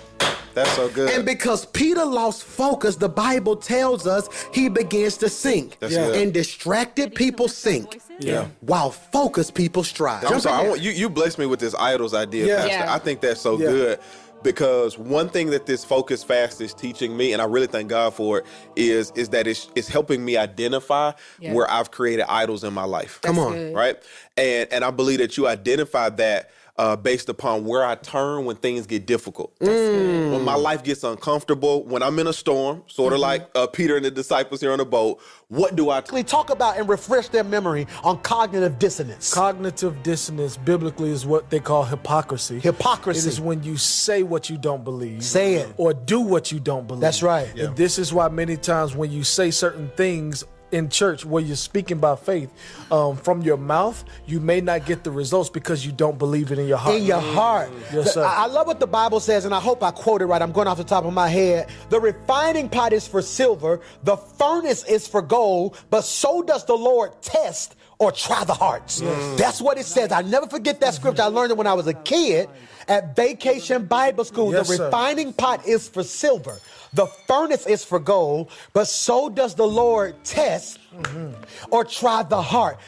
That's so good. And because Peter lost focus, the Bible tells us he begins to sink. That's good. And distracted people sink. Yeah. While focused people strive. I'm sorry. You blessed me with this idols idea, Yeah. Pastor. Yeah. I think that's so Yeah. good because one thing that this focus fast is teaching me, and I really thank God for it, is that it's helping me identify Yeah. where I've created idols in my life. Come That's on. good. Right? And I believe that you identify that based upon where I turn when things get difficult. When my life gets uncomfortable, when I'm in a storm, sort of like Peter and the disciples here on the boat, what do I Talk about and refresh their memory on cognitive dissonance. Cognitive dissonance biblically is what they call hypocrisy. Hypocrisy. It is when you say what you don't believe. Say it. Or do what you don't believe. That's right. And this is why many times when you say certain things in church where you're speaking by faith, from your mouth, you may not get the results because you don't believe it in your heart. In your heart. Yes, sir. I love what the Bible says, and I hope I quote it right. I'm going off the top of my head. The refining pot is for silver, the furnace is for gold, but so does the Lord test or try the hearts. That's what it says. I never forget that scripture. I learned it when I was a kid at Vacation Bible School. Yes, the sir. refining pot is for silver. The furnace is for gold, but so does the Lord test or try the heart.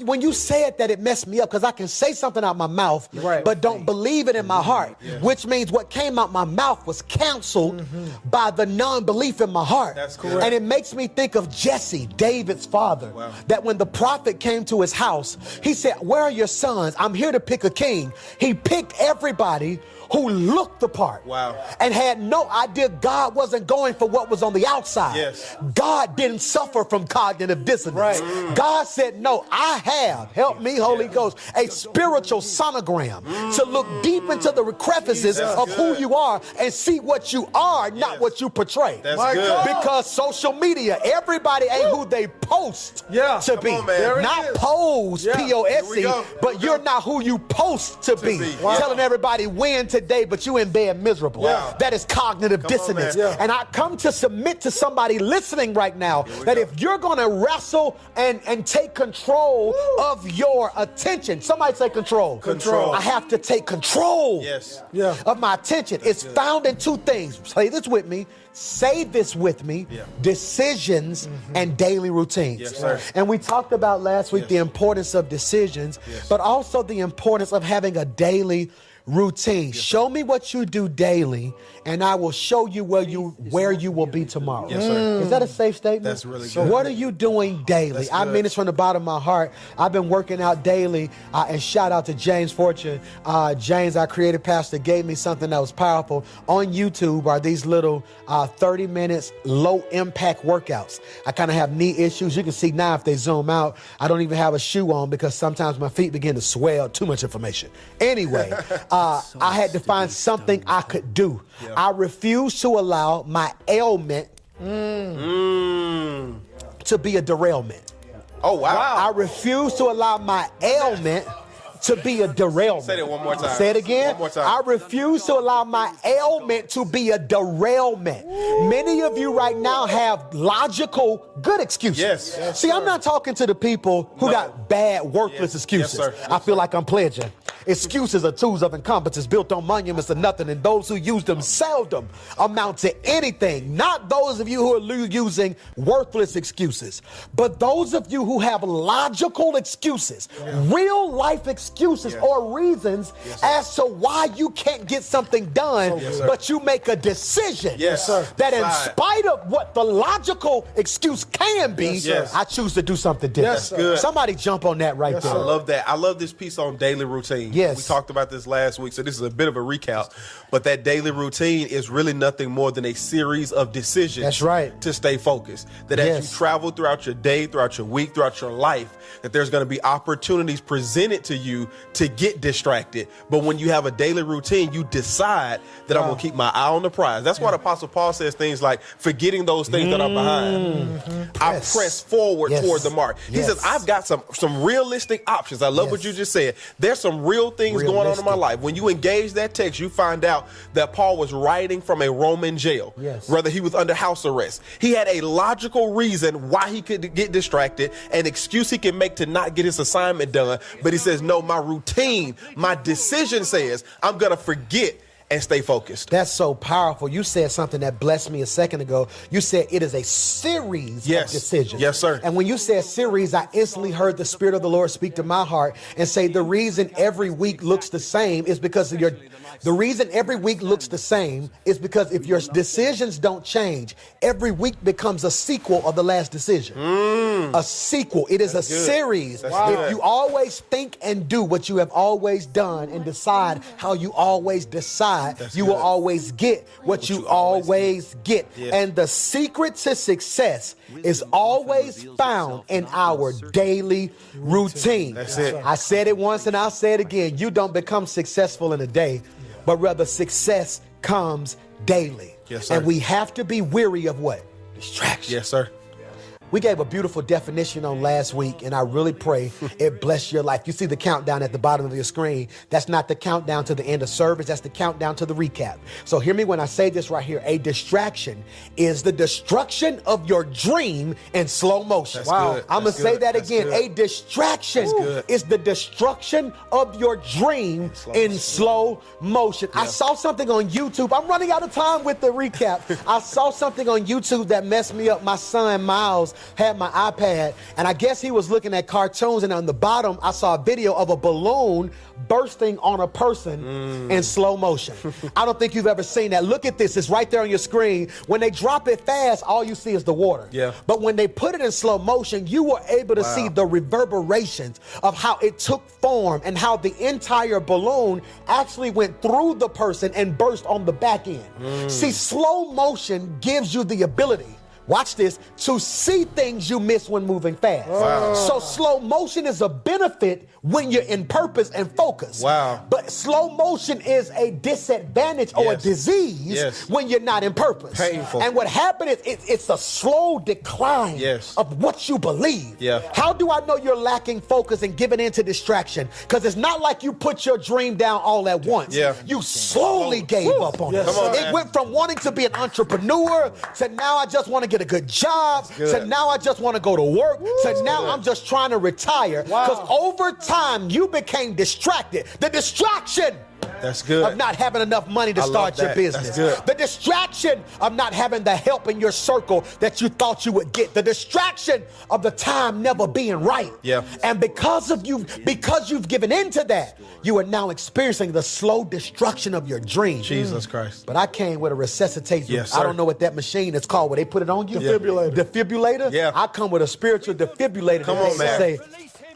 When you said that, it messed me up because I can say something out my mouth, Right. but don't believe it in my heart, which means what came out my mouth was canceled by the non-belief in my heart. That's correct. And it makes me think of Jesse, David's father, that when the prophet came to his house, he said, "Where are your sons? I'm here to pick a king." He picked everybody who looked the part and had no idea God wasn't going for what was on the outside. Yes. God didn't suffer from cognitive dissonance. God said, "No, I have, help me, Holy Ghost, a spiritual sonogram to look deep into the crevices of who you are and see what you are, not what you portray." That's good. Because social media, everybody ain't who they post Yeah. to be. on, man. There it Not is. pose, Yeah. P-O-S-E, Here we go. but you're not who you post to be. Wow. Telling everybody win today, but you in bed miserable. Wow. That is cognitive dissonance. man. Yeah. And I come to submit to somebody listening right now that if you're going to wrestle and take control of your attention, somebody say control. Control. I have to take control Yes. Yeah. of my attention. It's found in two things. Say this with me. Say this with me. Decisions and daily routines. Yes, sir. And we talked about last week the importance of decisions, but also the importance of having a daily routine. Show me what you do daily, and I will show you where you will be tomorrow. Yes, sir. Is that a safe statement? That's really So good. what are you doing daily? That's I good. mean this from the bottom of my heart. I've been working out daily, and shout out to James Fortune. James, our creative pastor, gave me something that was powerful. On YouTube are these little 30 minutes low impact workouts. I kind of have knee issues. You can see now if they zoom out, I don't even have a shoe on because sometimes my feet begin to swell. Too much information. Anyway, I had to find something I could do. I refuse to allow my ailment to be a derailment. Oh, wow. I refuse to allow my ailment to be a derailment. Say that one more time. Say it again. One more time. I refuse to allow my ailment to be a derailment. Many of you right now have logical, good excuses. Yes. See, I'm not talking to the people who got bad, worthless excuses. Yes, sir. I feel like I'm pledging. Excuses are tools of incompetence built on monuments of nothing, and those who use them seldom amount to anything. Not those of you who are using worthless excuses, but those of you who have logical excuses, real life excuses or reasons as to why you can't get something done, but you make a decision Yes, sir. that in Decide. spite of what the logical excuse can be, Yes. I choose to do something different. Yes, sir. Good. Somebody jump on that right there. I love that. I love this piece on daily routine. Yes. We talked about this last week, so this is a bit of a recap. But that daily routine is really nothing more than a series of decisions. That's right. To stay focused. That as Yes. you travel throughout your day, throughout your week, throughout your life, that there's going to be opportunities presented to you to get distracted. But when you have a daily routine, you decide that I'm going to keep my eye on the prize. That's why the Apostle Paul says things like, forgetting those things that are behind. I Yes. press forward Yes. toward the mark. He Yes. says, I've got some realistic options. I love what you just said. There's some real things going on in my Realistic. life. When you engage that text, you find out that Paul was writing from a Roman jail. Yes. Rather, he was under house arrest. He had a logical reason why he could get distracted, an excuse he can make to not get his assignment done. But he says, no, my routine, my decision says I'm going to forget and stay focused. That's so powerful. You said something that blessed me a second ago. You said it is a series Yes. of decisions. Yes, sir. And when you said series, I instantly heard the Spirit of the Lord speak to my heart and say the reason every week looks the same is because of the reason every week looks the same is because if your decisions don't change, every week becomes a sequel of the last decision. A sequel. It is a series. If you always think and do what you have always done and decide how you always decide, you will always get what you always get. And the secret to success is always found in our daily routine. That's it. I said it once and I'll say it again. You don't become successful in a day, but rather success comes daily. Yes, sir. And we have to be weary of what? Distraction. Yes, sir. We gave a beautiful definition on last week, and I really pray it bless your life. You see the countdown at the bottom of your screen. That's not the countdown to the end of service. That's the countdown to the recap. So hear me when I say this right here. A distraction is the destruction of your dream in slow motion. That's good. I'm going to say that That's again. good. A distraction good. is the destruction of your dream in slow motion. I saw something on YouTube. I'm running out of time with the recap. I saw something on YouTube that messed me up. My son, Miles, had my iPad, and I guess he was looking at cartoons, and on the bottom, I saw a video of a balloon bursting on a person in slow motion. I don't think you've ever seen that. Look at this. It's right there on your screen. When they drop it fast, all you see is the water. Yeah. But when they put it in slow motion, you were able to see the reverberations of how it took form and how the entire balloon actually went through the person and burst on the back end. See, slow motion gives you the ability, watch this, to see things you miss when moving fast. So slow motion is a benefit when you're in purpose and focus. But slow motion is a disadvantage or a disease when you're not in purpose. Painful. And what happened is it's a slow decline of what you believe. How do I know you're lacking focus and giving in to distraction? Because it's not like you put your dream down all at once. You slowly gave up on it. It went from wanting to be an entrepreneur to now I just want to get a good job, to now I just want to go to work, to now I'm just trying to retire. Because over time you became distracted. The distraction That's good. of not having enough money to start your business. That's good. The distraction of not having the help in your circle that you thought you would get. The distraction of the time never being right. And because you've given into that, you are now experiencing the slow destruction of your dream. Jesus Christ. But I came with a resuscitator. Yes, I sir. don't know what that machine is called. Where they put it on you? Defibrillator. Defibrillator? Yeah. I come with a spiritual defibrillator. Come that on, man. say,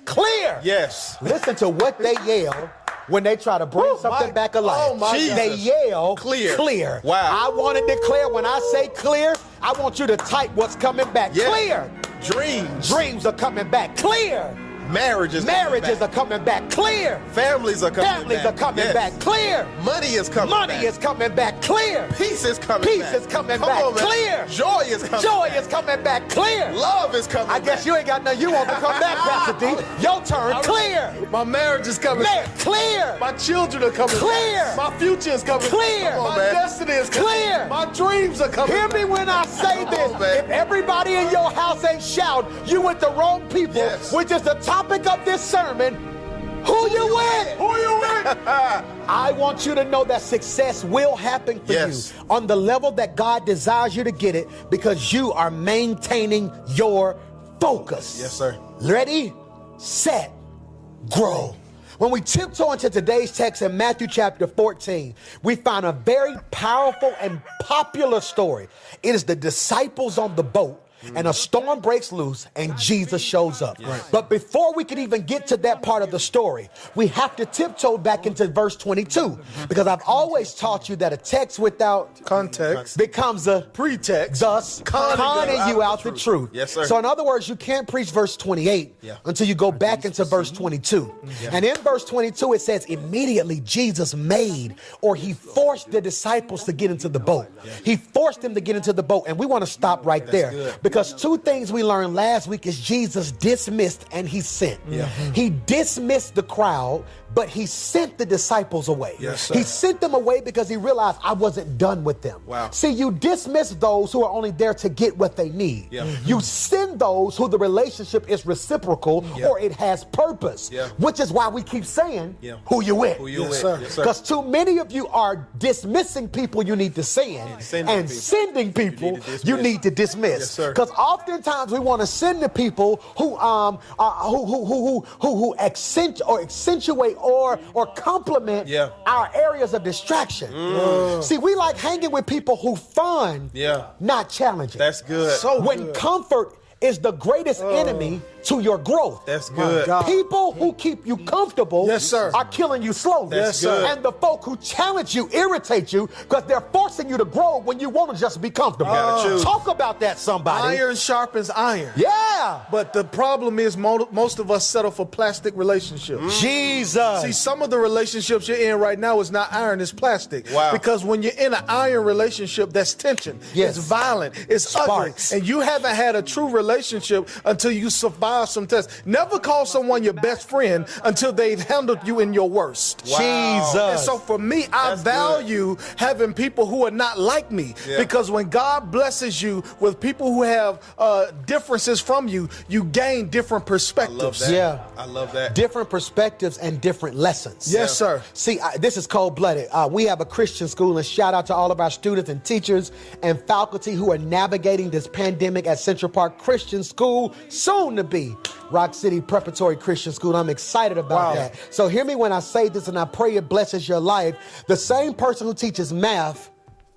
clear. Yes. Listen to what they yell when they try to bring something back alive. Oh, my They Jesus. yell, Clear. clear. Wow. I want to declare, when I say clear, I want you to type what's coming back. Yeah. Clear. Dreams. Dreams are coming back. Clear. Marriages. Marriages are coming back. Clear. Families are coming Families back. are coming Yes. back. Clear. Money is coming Money back. is coming back. Clear. Peace is coming Peace back. is coming Come back. on, man. Clear. Joy is coming Joy back. is coming back. Clear. Love is coming I back. guess you ain't got nothing you want to come back, Pastor D. Your turn. Clear. My marriage is coming. Clear. My children are coming. Clear. My future is coming. Clear. My man. destiny is coming. Clear. My dreams are coming. Hear me when I say this. man. If everybody in your house ain't shout, you with the wrong people, Yes. which is the topic of this sermon. Who you with? Who you with? I want you to know that success will happen for Yes. you on the level that God desires you to get it, because you are maintaining your focus. Yes, sir. Ready, set, grow. When we tiptoe into today's text in Matthew chapter 14, we find a very powerful and popular story. It is the disciples on the boat, and a storm breaks loose and Jesus shows up. But before we can even get to that part of the story, we have to tiptoe back into verse 22, because I've always taught you that a text without Context becomes a pretext. thus conning you out the truth. Yes, sir. So in other words, you can't preach verse 28 until you go back into verse 22. And in verse 22, it says, immediately Jesus made, or he forced the disciples to get into the boat. He forced them to get into the boat. And we want to stop right there. good. Because two things we learned last week is Jesus dismissed and he sent. He dismissed the crowd, but he sent the disciples away. Yes, sir. He sent them away because he realized I wasn't done with them. Wow. See, you dismiss those who are only there to get what they need. You send those who the relationship is reciprocal or it has purpose, which is why we keep saying, who you with? Who you with? sir. Yes, sir. Because too many of you are dismissing people you need to send, and sending people you need to dismiss. Yes, sir. Because oftentimes we want to send the people who accentuate or complement our areas of distraction. See, we like hanging with people who fun, not challenging. That's good. So when good. comfort is the greatest enemy to your growth. That's good. People who keep you comfortable Yes, sir. are killing you slowly. That's good. And the folk who challenge you irritate you because they're forcing you to grow when you want to just be comfortable. Gotta choose. Talk about that, somebody. Iron sharpens iron. Yeah. But the problem is most of us settle for plastic relationships. Jesus. See, some of the relationships you're in right now is not iron, it's plastic. Wow. Because when you're in an iron relationship, that's tension. Yes. It's violent. It's Sparks. ugly. And you haven't had a true relationship relationship until you survive some tests. Never call someone your best friend until they've handled you in your worst. Jesus. And so for me, I value having people who are not like me, because when God blesses you with people who have differences from you, you gain different perspectives. I love that. Yeah. I love that. Different perspectives and different lessons. Yes, sir. See, this is cold-blooded. We have a Christian school, and shout out to all of our students and teachers and faculty who are navigating this pandemic at Central Park Christian School, soon to be Rock City Preparatory Christian School. I'm excited about that. So hear me when I say this, and I pray it blesses your life. The same person who teaches math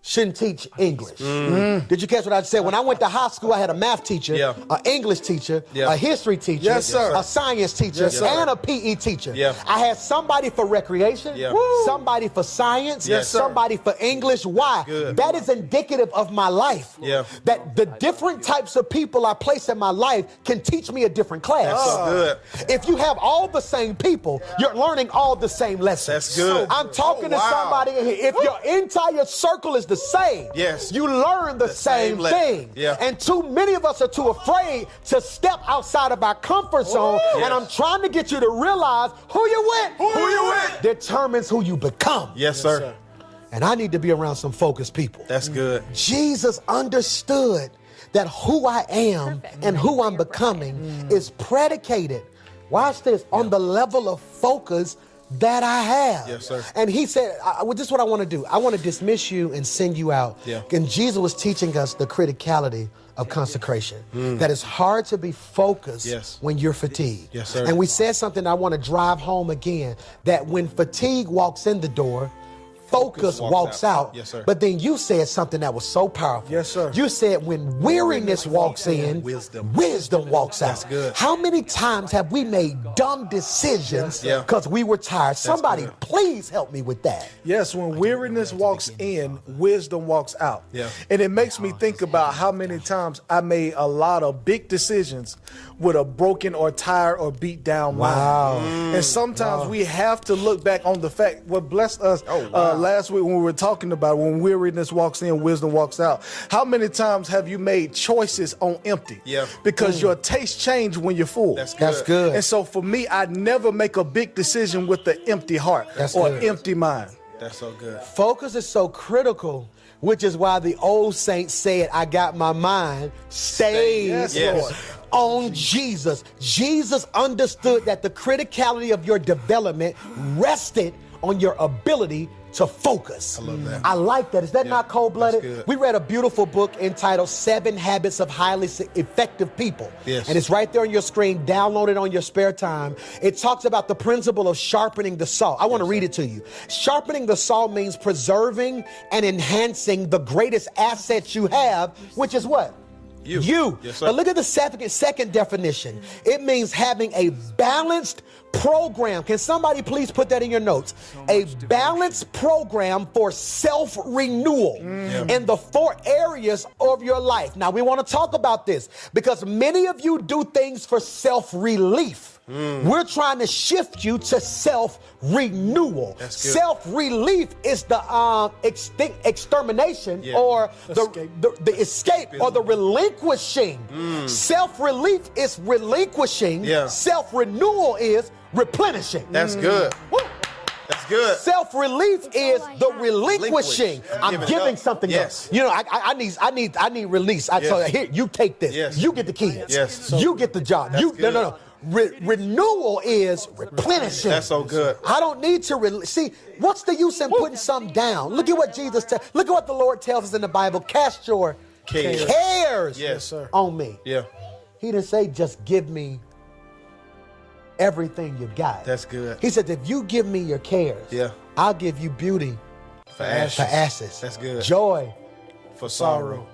shouldn't teach English. Did you catch what I said? When I went to high school, I had a math teacher, an English teacher, a history teacher, Yes, sir. a science teacher, Yes, sir. and a PE teacher. Yeah. I had somebody for recreation, somebody for science, Yes, sir. somebody for English. Why? Good. That is indicative of my life. Yeah. That the different types of people I place in my life can teach me a different class. That's so good. If you have all the same people, you're learning all the same lessons. That's good. I'm talking to wow. somebody in here. If your entire circle is the same, Yes. you learn the same same thing. Yeah. And too many of us are too afraid to step outside of our comfort zone. Yes. And I'm trying to get you to realize who you with determines who you become. Yes, sir. And I need to be around some focused people. That's good. Jesus understood that who I am and who I'm becoming is predicated, watch this, on the level of focus that I have. Yes, sir. And he said, this is what I want to do. I want to dismiss you and send you out. Yeah. And Jesus was teaching us the criticality of consecration. That it's hard to be focused Yes. when you're fatigued. Yes, sir. And we said something I want to drive home again, that when fatigue walks in the door, focus walks out. Yes, sir. But then you said something that was so powerful. Yes, sir. You said when weariness walks in, wisdom walks out. That's good. How many times have we made dumb decisions because we were tired? Somebody good. please help me with that. Yes, when weariness walks in, wisdom walks out. Yeah. And it makes me think about how many times I made a lot of big decisions with a broken or tired or beat down mind. And sometimes we have to look back on the fact what blessed us last week when we were talking about when weariness walks in, wisdom walks out. How many times have you made choices on empty? Yeah. Because your taste change when you're full. That's good. That's good. And so for me, I never make a big decision with the empty heart That's or good. empty mind. That's so good. Focus is so critical, which is why the old saints said, I got my mind stayed Yes, Lord. on Jesus. Jesus understood that the criticality of your development rested on your ability to focus. I love that. I like that. Is that not cold-blooded? that's good. We read a beautiful book entitled 7 Habits of Highly Effective People. Yes. And it's right there on your screen. Download it on your spare time. It talks about the principle of sharpening the saw. I want to read it to you. Sharpening the saw means preserving and enhancing the greatest asset you have, which is what? You. Yes, sir. Now look at the second definition. It means having a balanced program. Can somebody please put that in your notes? A balanced program for self-renewal in the 4 areas of your life. Now we want to talk about this because many of you do things for self-relief. We're trying to shift you to self-renewal. That's good. Self-relief is the extermination or the escape or the relinquishing. Self-relief is relinquishing. Yeah. Self-renewal is replenishing. That's good. Woo. That's good. Self-relief is the relinquishing. I'm Giving it giving up. something Yes. up. You know, I need release. So here, you take this. Yes. You get the kids. Yes. You get the job. That's good. No. Renewal is replenishing. That's so good. I don't need to see. What's the use in putting something down? Look at what Jesus tells. Look at what the Lord tells us in the Bible. Cast your cares Yes, sir. on me. Yeah. He didn't say just give me everything you got. That's good. He said if you give me your cares, I'll give you beauty For ashes. for ashes. That's good. Joy For sorrow.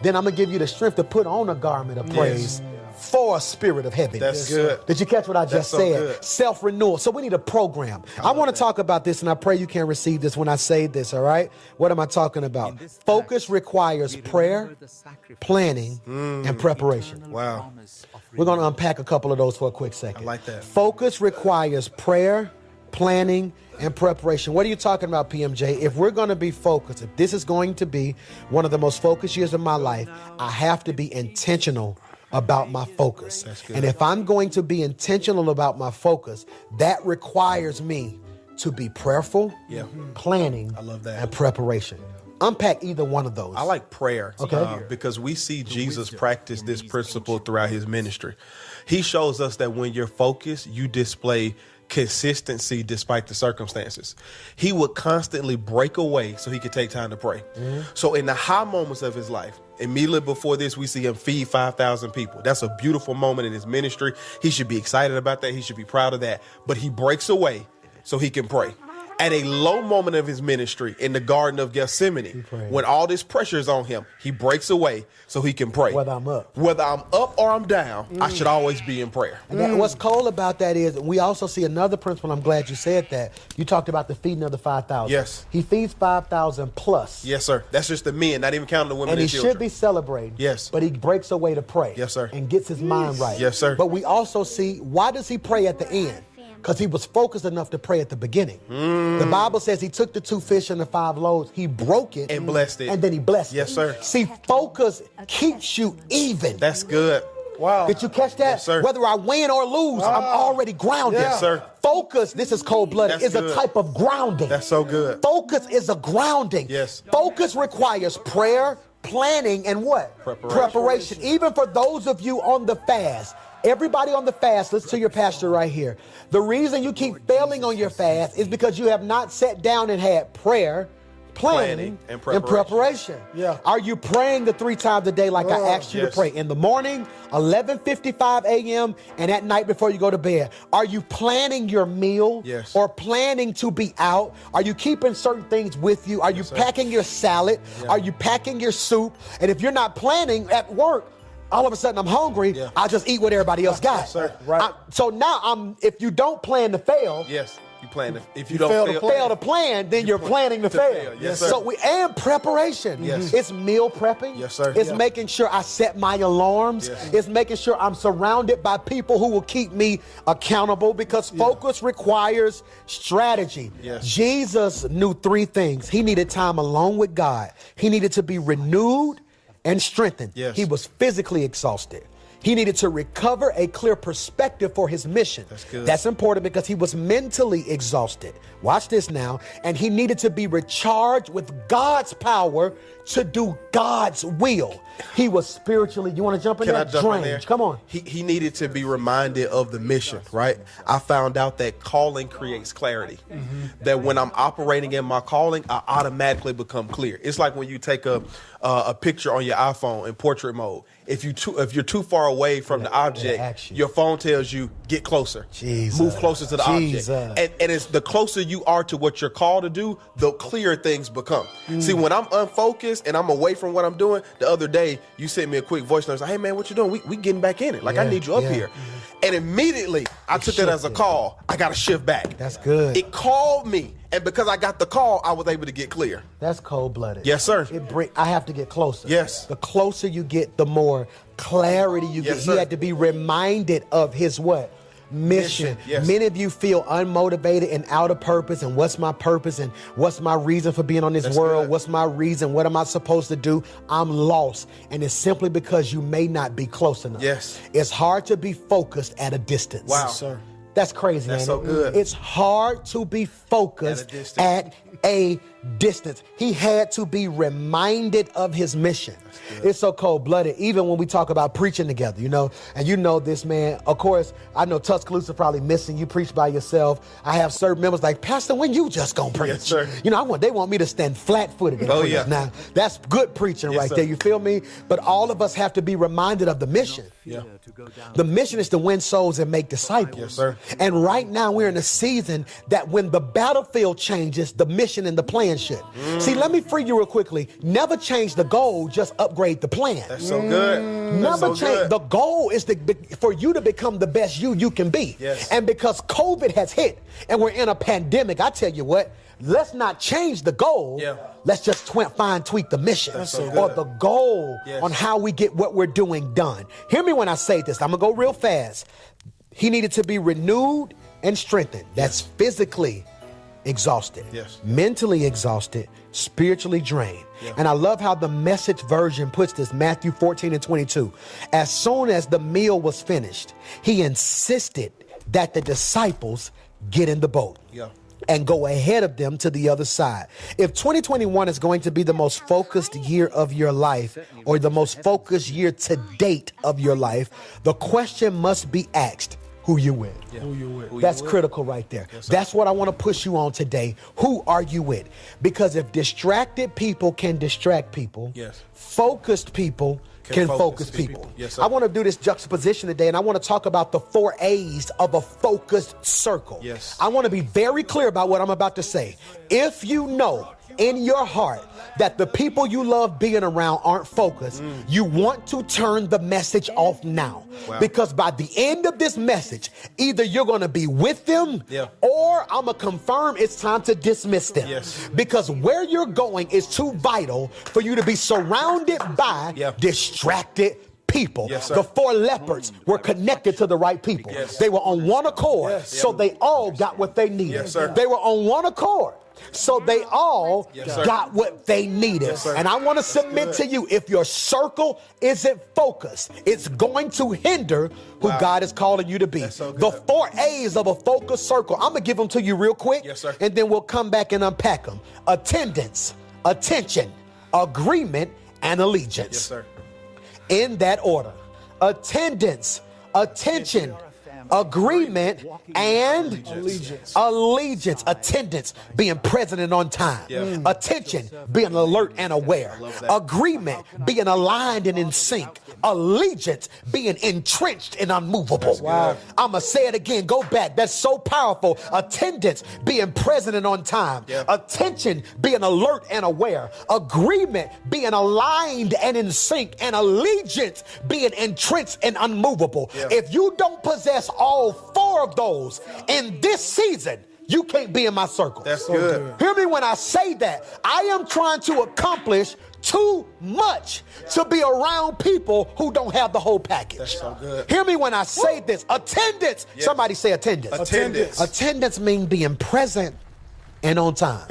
Then I'm gonna give you the strength to put on a garment of praise for a spirit of heaviness. That's good. Did you catch what I just That's so said? good. Self-renewal. So we need a program. I want to talk about this, and I pray you can receive this when I say this, all right? What am I talking about? Focus requires prayer, planning, and preparation. Wow. We're going to unpack a couple of those for a quick second. I like that. Focus requires prayer, planning, and preparation. What are you talking about, PMJ? If we're going to be focused, if this is going to be one of the most focused years of my life, I have to be intentional about my focus. And if I'm going to be intentional about my focus, that requires me to be prayerful, planning, I love that. and preparation. Unpack either one of those. I like prayer Okay. because we see Jesus practice this principle throughout his ministry. He shows us that when you're focused, you display consistency despite the circumstances. He would constantly break away so he could take time to pray. So in the high moments of his life, immediately before this, we see him feed 5,000 people. That's a beautiful moment in his ministry. He should be excited about that. He should be proud of that. But he breaks away so he can pray. At a low moment of his ministry in the Garden of Gethsemane, when all this pressure is on him, he breaks away so he can pray. Whether I'm up. Whether I'm up or I'm down, I should always be in prayer. And what's cool about that is we also see another principle. I'm glad you said that. You talked about the feeding of the 5,000. Yes. He feeds 5,000 plus. Yes, sir. That's just the men, not even counting the women And and he children. should be celebrating. Yes. But he breaks away to pray. Yes, sir. And gets his mind right. Yes, sir. But we also see, why does he pray at the end? Because he was focused enough to pray at the beginning. The Bible says he took the 2 fish and the 5 loaves, he broke it. And blessed it. And then he blessed Yes, it. sir. See, focus keeps you even. That's good. Wow. Did you catch that? Yes, sir. Whether I win or lose, I'm already grounded. Yes, sir. Focus, this is cold-blooded, That's is a good. type of grounding. That's so good. Focus is a grounding. Yes. Focus requires prayer, planning, and what? Preparation. Even for those of you on the fast, everybody on the fast, listen to your pastor right here. The reason you keep failing on your fast is because you have not sat down and had prayer, planning, and and preparation. Yeah. Are you praying the 3 times a day like I asked you to Yes. pray? In the morning, 11:55 a.m., and at night before you go to bed. Are you planning your meal? Yes. Or planning to be out? Are you keeping certain things with you? Are you packing your salad? Are you packing your soup? And if you're not planning at work, all of a sudden I'm hungry, I'll just eat what everybody else got. Yes, sir. Right. So now if you don't plan to fail, Yes. You plan to, if you don't fail to plan, then you're planning to fail. Yes, sir. So and preparation. Yes. It's meal prepping. Yes, sir. It's Yeah. making sure I set my alarms. Yes. It's making sure I'm surrounded by people who will keep me accountable because focus requires strategy. Yes. Jesus knew 3 things. He needed time alone with God. He needed to be renewed and strengthened. Yes. He was physically exhausted. He needed to recover a clear perspective for his mission. That's good. That's important because he was mentally exhausted. Watch this now. And he needed to be recharged with God's power to do God's will. He was spiritually, you want to jump in Can I there? jump in Drained. there? Come on. He needed to be reminded of the mission, right? I found out that calling creates clarity. That when I'm operating in my calling, I automatically become clear. It's like when you take a picture on your iPhone in portrait mode. If you're too far away from the object, action. your phone tells you get closer, Jesus. move closer to the Jesus. object, and it's the closer you are to what you're called to do, the clearer things become. See, when I'm unfocused and I'm away from what I'm doing, the other day you sent me a quick voice note, like, hey man, what you doing? We getting back in it. Like I need you up here. And immediately I took that as a call. I got to shift back. That's good. It called me, and because I got the call, I was able to get clear. That's cold-blooded. Yes, sir. I have to get closer. Yes. The closer you get, the more clarity you Yes, get. sir. He had to be reminded of his what? Mission. Yes. Many of you feel unmotivated and out of purpose. And what's my purpose? And what's my reason for being on this That's world? good. What's my reason? What am I supposed to do? I'm lost. And it's simply because you may not be close enough. Yes. It's hard to be focused at a distance. Wow. Sir. That's crazy, That's ain't so it? good. It's hard to be focused at a distance. He had to be reminded of his mission. It's so cold-blooded, even when we talk about preaching together, you know. And you know this, man. Of course, I know Tuscaloosa probably missing you preach by yourself. I have certain members like, Pastor, when you just gonna preach? Yes, sir. You know, they want me to stand flat-footed and Oh, preach. yeah. Now, that's good preaching Yes, right sir. there. You feel me? But all of us have to be reminded of the mission. Yeah. The mission is to win souls and make disciples. Yes, sir. And right now we're in a season that when the battlefield changes, the mission and the plan should. See, let me free you real quickly. Never change the goal, just upgrade the plan. That's so good. That's Never so change. good. The goal is for you to become the best you can be. Yes. And because COVID has hit and we're in a pandemic, I tell you what, let's not change the goal. Yeah. Let's just fine tweak the mission so or good. the goal Yes. on how we get what we're doing done. Hear me when I say this. I'm going to go real fast. He needed to be renewed and strengthened. That's physically, exhausted, Yes. mentally exhausted, spiritually drained. And I love how the Message version puts this, Matthew 14:22. As soon as the meal was finished, he insisted that the disciples get in the boat and go ahead of them to the other side. If 2021 is going to be the most focused year of your life, or the most focused year to date of your life, the question must be asked, who you with? Who you with? That's critical right there. That's what I want to push you on today. Who are you with? Because if distracted people can distract people, focused people can focus people. Yes, sir. I want to do this juxtaposition today, and I want to talk about the 4 A's of a focused circle. Yes. I want to be very clear about what I'm about to say. If you know in your heart that the people you love being around aren't focused, you want to turn the message off now. Because by the end of this message, either you're going to be with them, or I'm going to confirm it's time to dismiss them. Because where you're going is too vital for you to be surrounded by distracted people. The 4 lepers were connected to the right people. They were on one accord, so they all got what they needed. They were on one accord, so they all got what they needed. And I want to submit to you, if your circle isn't focused, it's going to hinder who God is calling you to be. The 4 A's of a focused circle, I'm going to give them to you real quick, and then we'll come back and unpack them. Attendance, attention, agreement, and allegiance. In that order. Attendance, attention, agreement, and allegiance. Attendance, being present and on time. Attention, being alert and aware. Agreement, being aligned and in sync. Allegiance, being entrenched and unmovable. I'm going to say it again. Go back. That's so powerful. Attendance, being present and on time. Attention, being alert and aware. Agreement, being aligned and in sync. And allegiance, being entrenched and unmovable. If you don't possess all 4 of those in this season, you can't be in my circle. That's good. Hear me when I say that. I am trying to accomplish too much to be around people who don't have the whole package. That's so good. Hear me when I say this. Attendance. Somebody say attendance. Attendance. Attendance means being present and on time.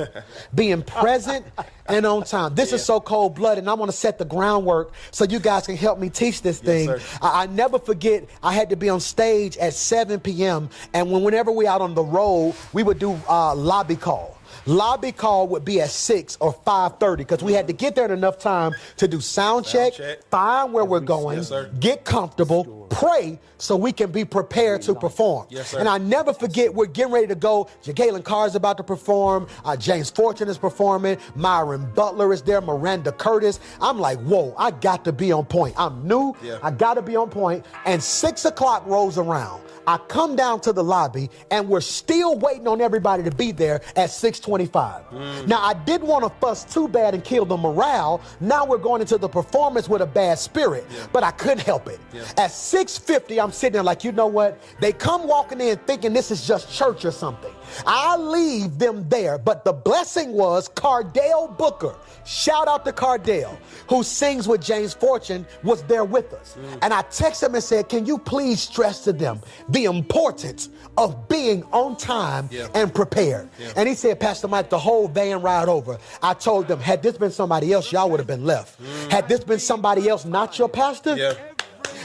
Being present and on time. This is so cold-blooded, and I want to set the groundwork so you guys can help me teach this thing. I never forget, I had to be on stage at 7 p.m., and whenever we out on the road, we would do lobby call. Lobby call would be at 6 or 5:30 because we had to get there in enough time to do sound check, find where we're going, get comfortable, pray so we can be prepared to perform. And I never forget, we're getting ready to go. Jacqueline Carr is about to perform. James Fortune is performing. Myron Butler is there. Miranda Curtis. I'm like, whoa, I got to be on point. I'm new. I got to be on point. And 6 o'clock rolls around. I come down to the lobby, and we're still waiting on everybody to be there at 6:25. Now, I didn't want to fuss too bad and kill the morale. Now we're going into the performance with a bad spirit, but I couldn't help it. At 6:50, I'm sitting there like, you know what? They come walking in thinking this is just church or something. I leave them there, but the blessing was Cardale Booker. Shout out to Cardale, who sings with James Fortune, was there with us. And I texted him and said, can you please stress to them the importance of being on time and prepared? And he said, Pastor Mike, the whole van ride over, I told them, had this been somebody else, y'all would have been left. Had this been somebody else, not your pastor,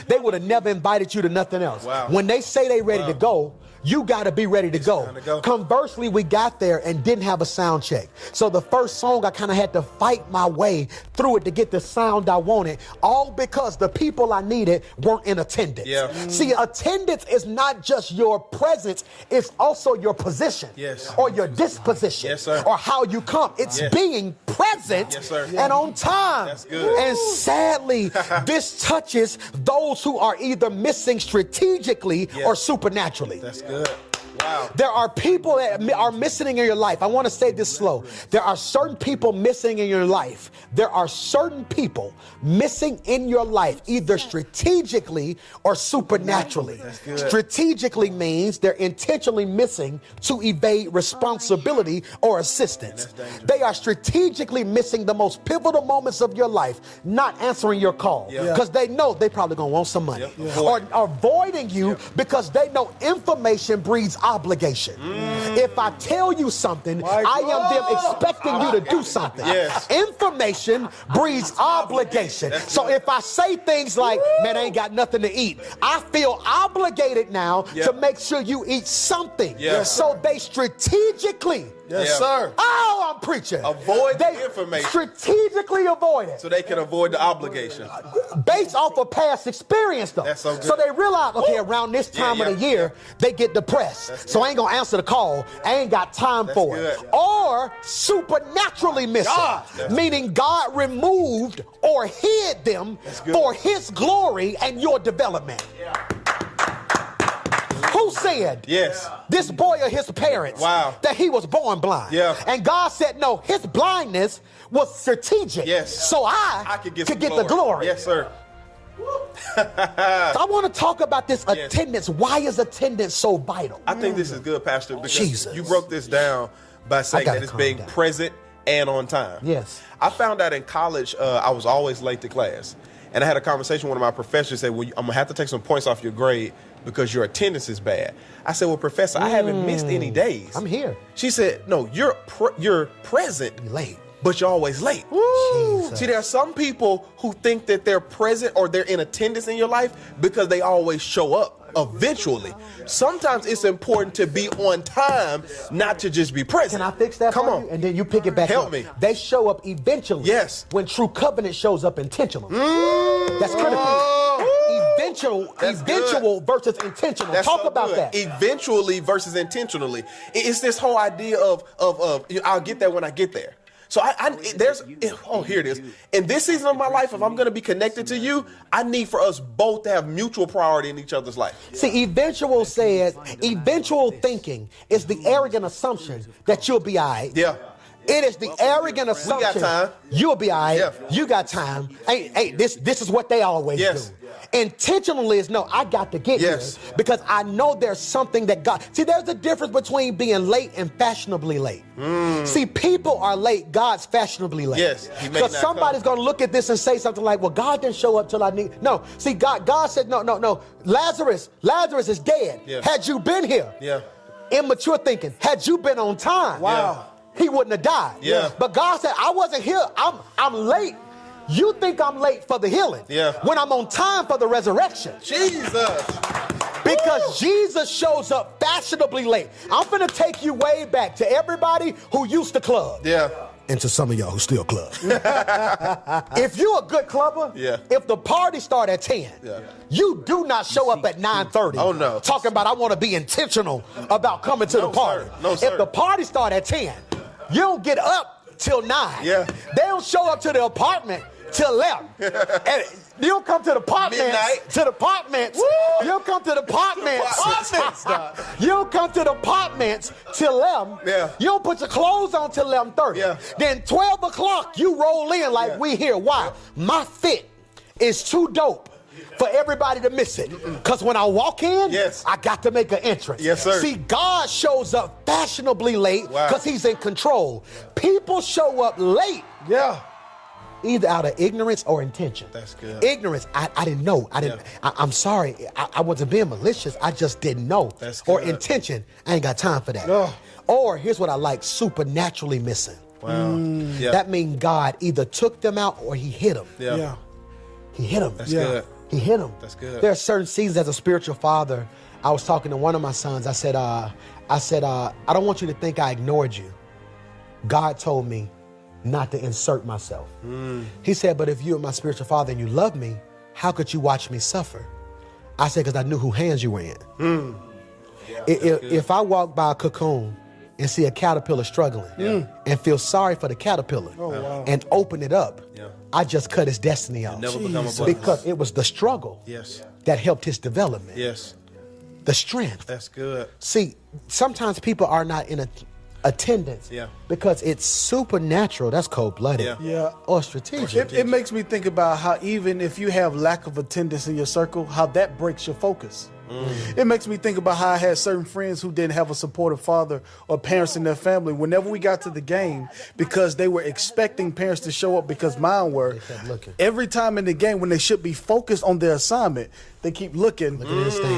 they would have never invited you to nothing else. When they say they ready to go, you got to be ready to go. Conversely, we got there and didn't have a sound check. So the first song, I kind of had to fight my way through it to get the sound I wanted, all because the people I needed weren't in attendance. See, attendance is not just your presence, it's also your position or your disposition or how you come. It's being present and on time. And sadly, this touches those who are either missing strategically or supernaturally. Wow. There are people that are missing in your life. I want to say this slow. There are certain people missing in your life. There are certain people missing in your life, either strategically or supernaturally. Strategically means they're intentionally missing to evade responsibility or assistance. They are strategically missing the most pivotal moments of your life, not answering your call because they know they probably going to want some money, or avoiding you because they know information breeds obligation. If I tell you something, I am them expecting you to do something. Yes. Information breeds obligation. So if I say things like, man, I ain't got nothing to eat, I feel obligated now to make sure you eat something. Yes. So they strategically, Yes, sir. oh, I'm preaching. Avoid the They information. strategically avoid it. So they can avoid the obligation. Based off of past experience, though. That's so good. So they realize, okay, around this time of the year, they get depressed. So I ain't gonna answer the call. I ain't got time for it. good. Or supernaturally missing, meaning God removed or hid them for His glory and your development. Who said Yes. this boy or his parents that he was born blind? Yeah. And God said, no, his blindness was strategic. Yes. So I could get could some get the glory. Yes, sir. I want to talk about this attendance. Why is attendance so vital? I think this is good, Pastor, because Jesus. you broke this down by saying gotta that it's calm being down. present and on time. Yes. I found out in college I was always late to class. And I had a conversation with one of my professors said, well, I'm going to have to take some points off your grade because your attendance is bad. I said, well, Professor, I haven't missed any days. I'm here. She said, no, you're present, Late. but you're always late. Jesus. See, there are some people who think that they're present or they're in attendance in your life because they always show up eventually. Sometimes it's important to be on time, not to just be present. Can I fix that Come for on. you? And then you pick it back Help up. me. They show up eventually. Yes. When true covenant shows up intentionally. That's critical. Eventual versus intentional. That's Talk so about good. that. Eventually versus intentionally. It's this whole idea of I'll get there when I get there. So here it is. In this season of my life, if I'm going to be connected to you, I need for us both to have mutual priority in each other's life. See, eventual thinking is the arrogant assumption that you'll be all right. Yeah. It is the arrogant assumption time. you'll be all right. Yeah. You got time. Hey, this is what they always Yes. do. Intentionally is no, I got to get Yes. here because I know there's something that God. See, there's a difference between being late and fashionably late. See, people are late. God's fashionably late. Yes, he may because not somebody's going to look at this and say something like, "Well, God didn't show up till I need." No, see, God said, "No. Lazarus is dead. Yeah. Had you been here, Yeah. immature thinking. Had you been on time, Wow. he wouldn't have died. Yeah. But God said, I wasn't here. I'm late. You think I'm late for the healing. Yeah. When I'm on time for the resurrection. Jesus. Because Jesus shows up fashionably late. I'm going to take you way back to everybody who used to club. Yeah. And to some of y'all who still club. If you're a good clubber, if the party start at 10, you do not show up at 9:30. Oh, no. Talking about I want to be intentional about coming to the party. Sir. No, sir. If the party start at 10, you don't get up till 9. Yeah. They don't show up to the apartment till 11. And you don't come to the apartments. Midnight. To the apartments. You don't come to the apartments. You don't come to the apartments till 11. Yeah. You don't put your clothes on till 11:30. Yeah. Then 12 o'clock, you roll in like we here. Why? My fit is too dope for everybody to miss it. Because when I walk in, I got to make an entrance. Yes, sir. See, God shows up fashionably late because he's in control. People show up late. Yeah. Either out of ignorance or intention. That's good. Ignorance, I didn't know. I'm sorry. I wasn't being malicious. I just didn't know. That's Or good. intention, I ain't got time for that. Ugh. Or here's what I like, supernaturally missing. Wow. Yeah. That means God either took them out or he hit them. Yeah. He hit them. That's good. He hit them. That's good. There are certain seasons as a spiritual father. I was talking to one of my sons. I said, I don't want you to think I ignored you. God told me not to insert myself. He said, but if you are my spiritual father and you love me, how could you watch me suffer? I said, because I knew who hands you were in. If I walk by a cocoon and see a caterpillar struggling and feel sorry for the caterpillar and open it up, I just cut his destiny off. Never become a butterfly. Because it was the struggle that helped his development. Yes. The strength. That's good. See, sometimes people are not in attendance because it's supernatural. That's cold-blooded. Yeah. Or strategic. It makes me think about how even if you have lack of attendance in your circle, how that breaks your focus. It makes me think about how I had certain friends who didn't have a supportive father or parents in their family. Whenever we got to the game, because they were expecting parents to show up because mine were, every time in the game when they should be focused on their assignment, they keep looking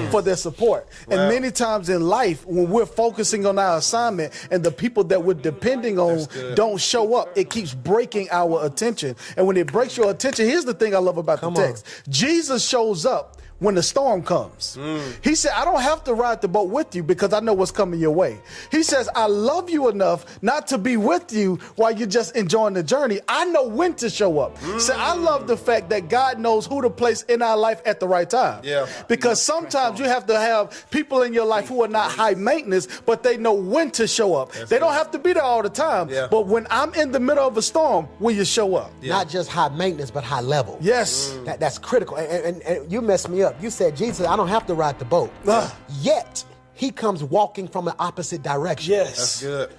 for their support. And many times in life, when we're focusing on our assignment and the people that we're depending on don't show up, it keeps breaking our attention. And when it breaks your attention, here's the thing I love about the text. Jesus shows up when the storm comes. He said, I don't have to ride the boat with you because I know what's coming your way. He says, I love you enough not to be with you while you're just enjoying the journey. I know when to show up. So I love the fact that God knows who to place in our life at the right time. Because sometimes you have to have people in your life who are not high maintenance, but they know when to show up. They don't have to be there all the time. But when I'm in the middle of a storm, will you show up? Not just high maintenance, but high level. Yes. That's critical. And you messed me up. You said, Jesus, I don't have to ride the boat. Yet, he comes walking from the opposite direction. Yes. That's good.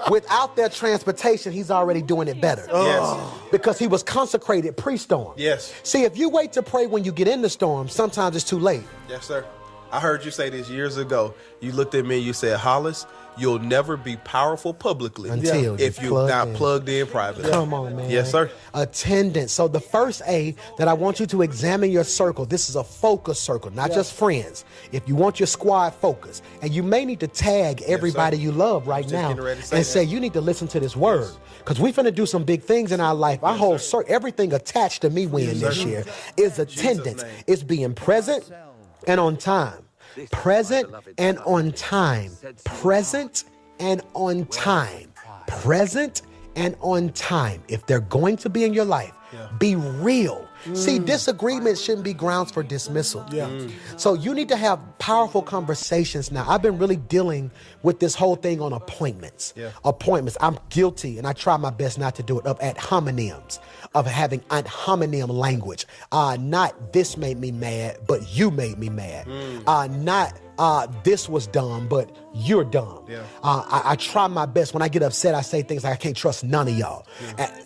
Without their transportation, he's already doing it better. Yes. Because he was consecrated pre-storm. Yes. See, if you wait to pray when you get in the storm, sometimes it's too late. Yes, sir. I heard you say this years ago. You looked at me and you said, Hollis, you'll never be powerful publicly Until if you're not plugged in privately. Come on, man. Yes, sir. Attendance. So the first A that I want you to examine your circle. This is a focus circle, not just friends. If you want your squad focused, and you may need to tag everybody you love right now and say, you need to listen to this word. Because we're finna do some big things in our life. Our whole circle, everything attached to me winning this year is attendance. It's being present and on time. Present and on time. Present and on time. Present and on time. If they're going to be in your life, be real. See, disagreements shouldn't be grounds for dismissal. So you need to have powerful conversations now. I've been really dealing with this whole thing on appointments. Appointments. I'm guilty, and I try my best not to do it, of ad hominems, of having ad hominem language. Not this made me mad, but you made me mad. Not this was dumb, but you're dumb. I try my best. When I get upset, I say things like, I can't trust none of y'all.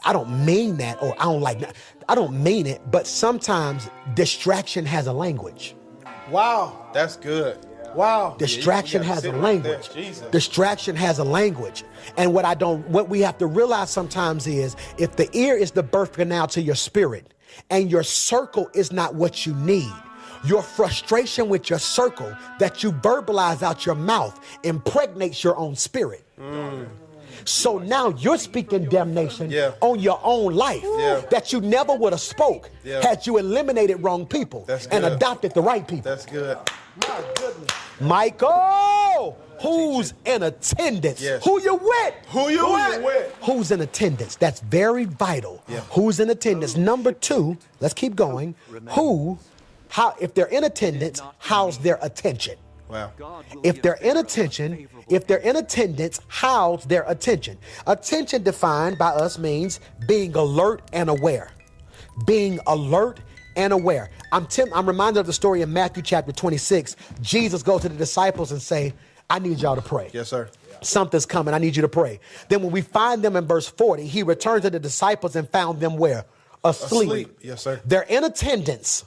I don't mean that, or I don't like that. I don't mean it, but sometimes distraction has a language. Wow. That's good. Wow. Distraction has a language. Distraction has a language. And what we have to realize sometimes is, if the ear is the birth canal to your spirit and your circle is not what you need, your frustration with your circle that you verbalize out your mouth impregnates your own spirit. So now you're speaking damnation on your own life that you never would have spoke had you eliminated wrong people and adopted the right people. That's good. My goodness. Michael, who's in attendance? Who you with? Who you with? Who's in attendance? That's very vital. Who's in attendance? Number 2, let's keep going. If they're in attendance, how's their attention? Wow. If they're in attendance, how's their attention? Attention defined by us means being alert and aware. Being alert and aware. I'm reminded of the story in Matthew chapter 26. Jesus goes to the disciples and say, I need y'all to pray. Yes, sir. Something's coming. I need you to pray. Then when we find them in verse 40, he returned to the disciples and found them where? Asleep. Yes, sir. They're in attendance,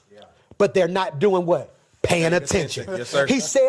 but they're not doing what? Paying attention. Yes, sir. He said,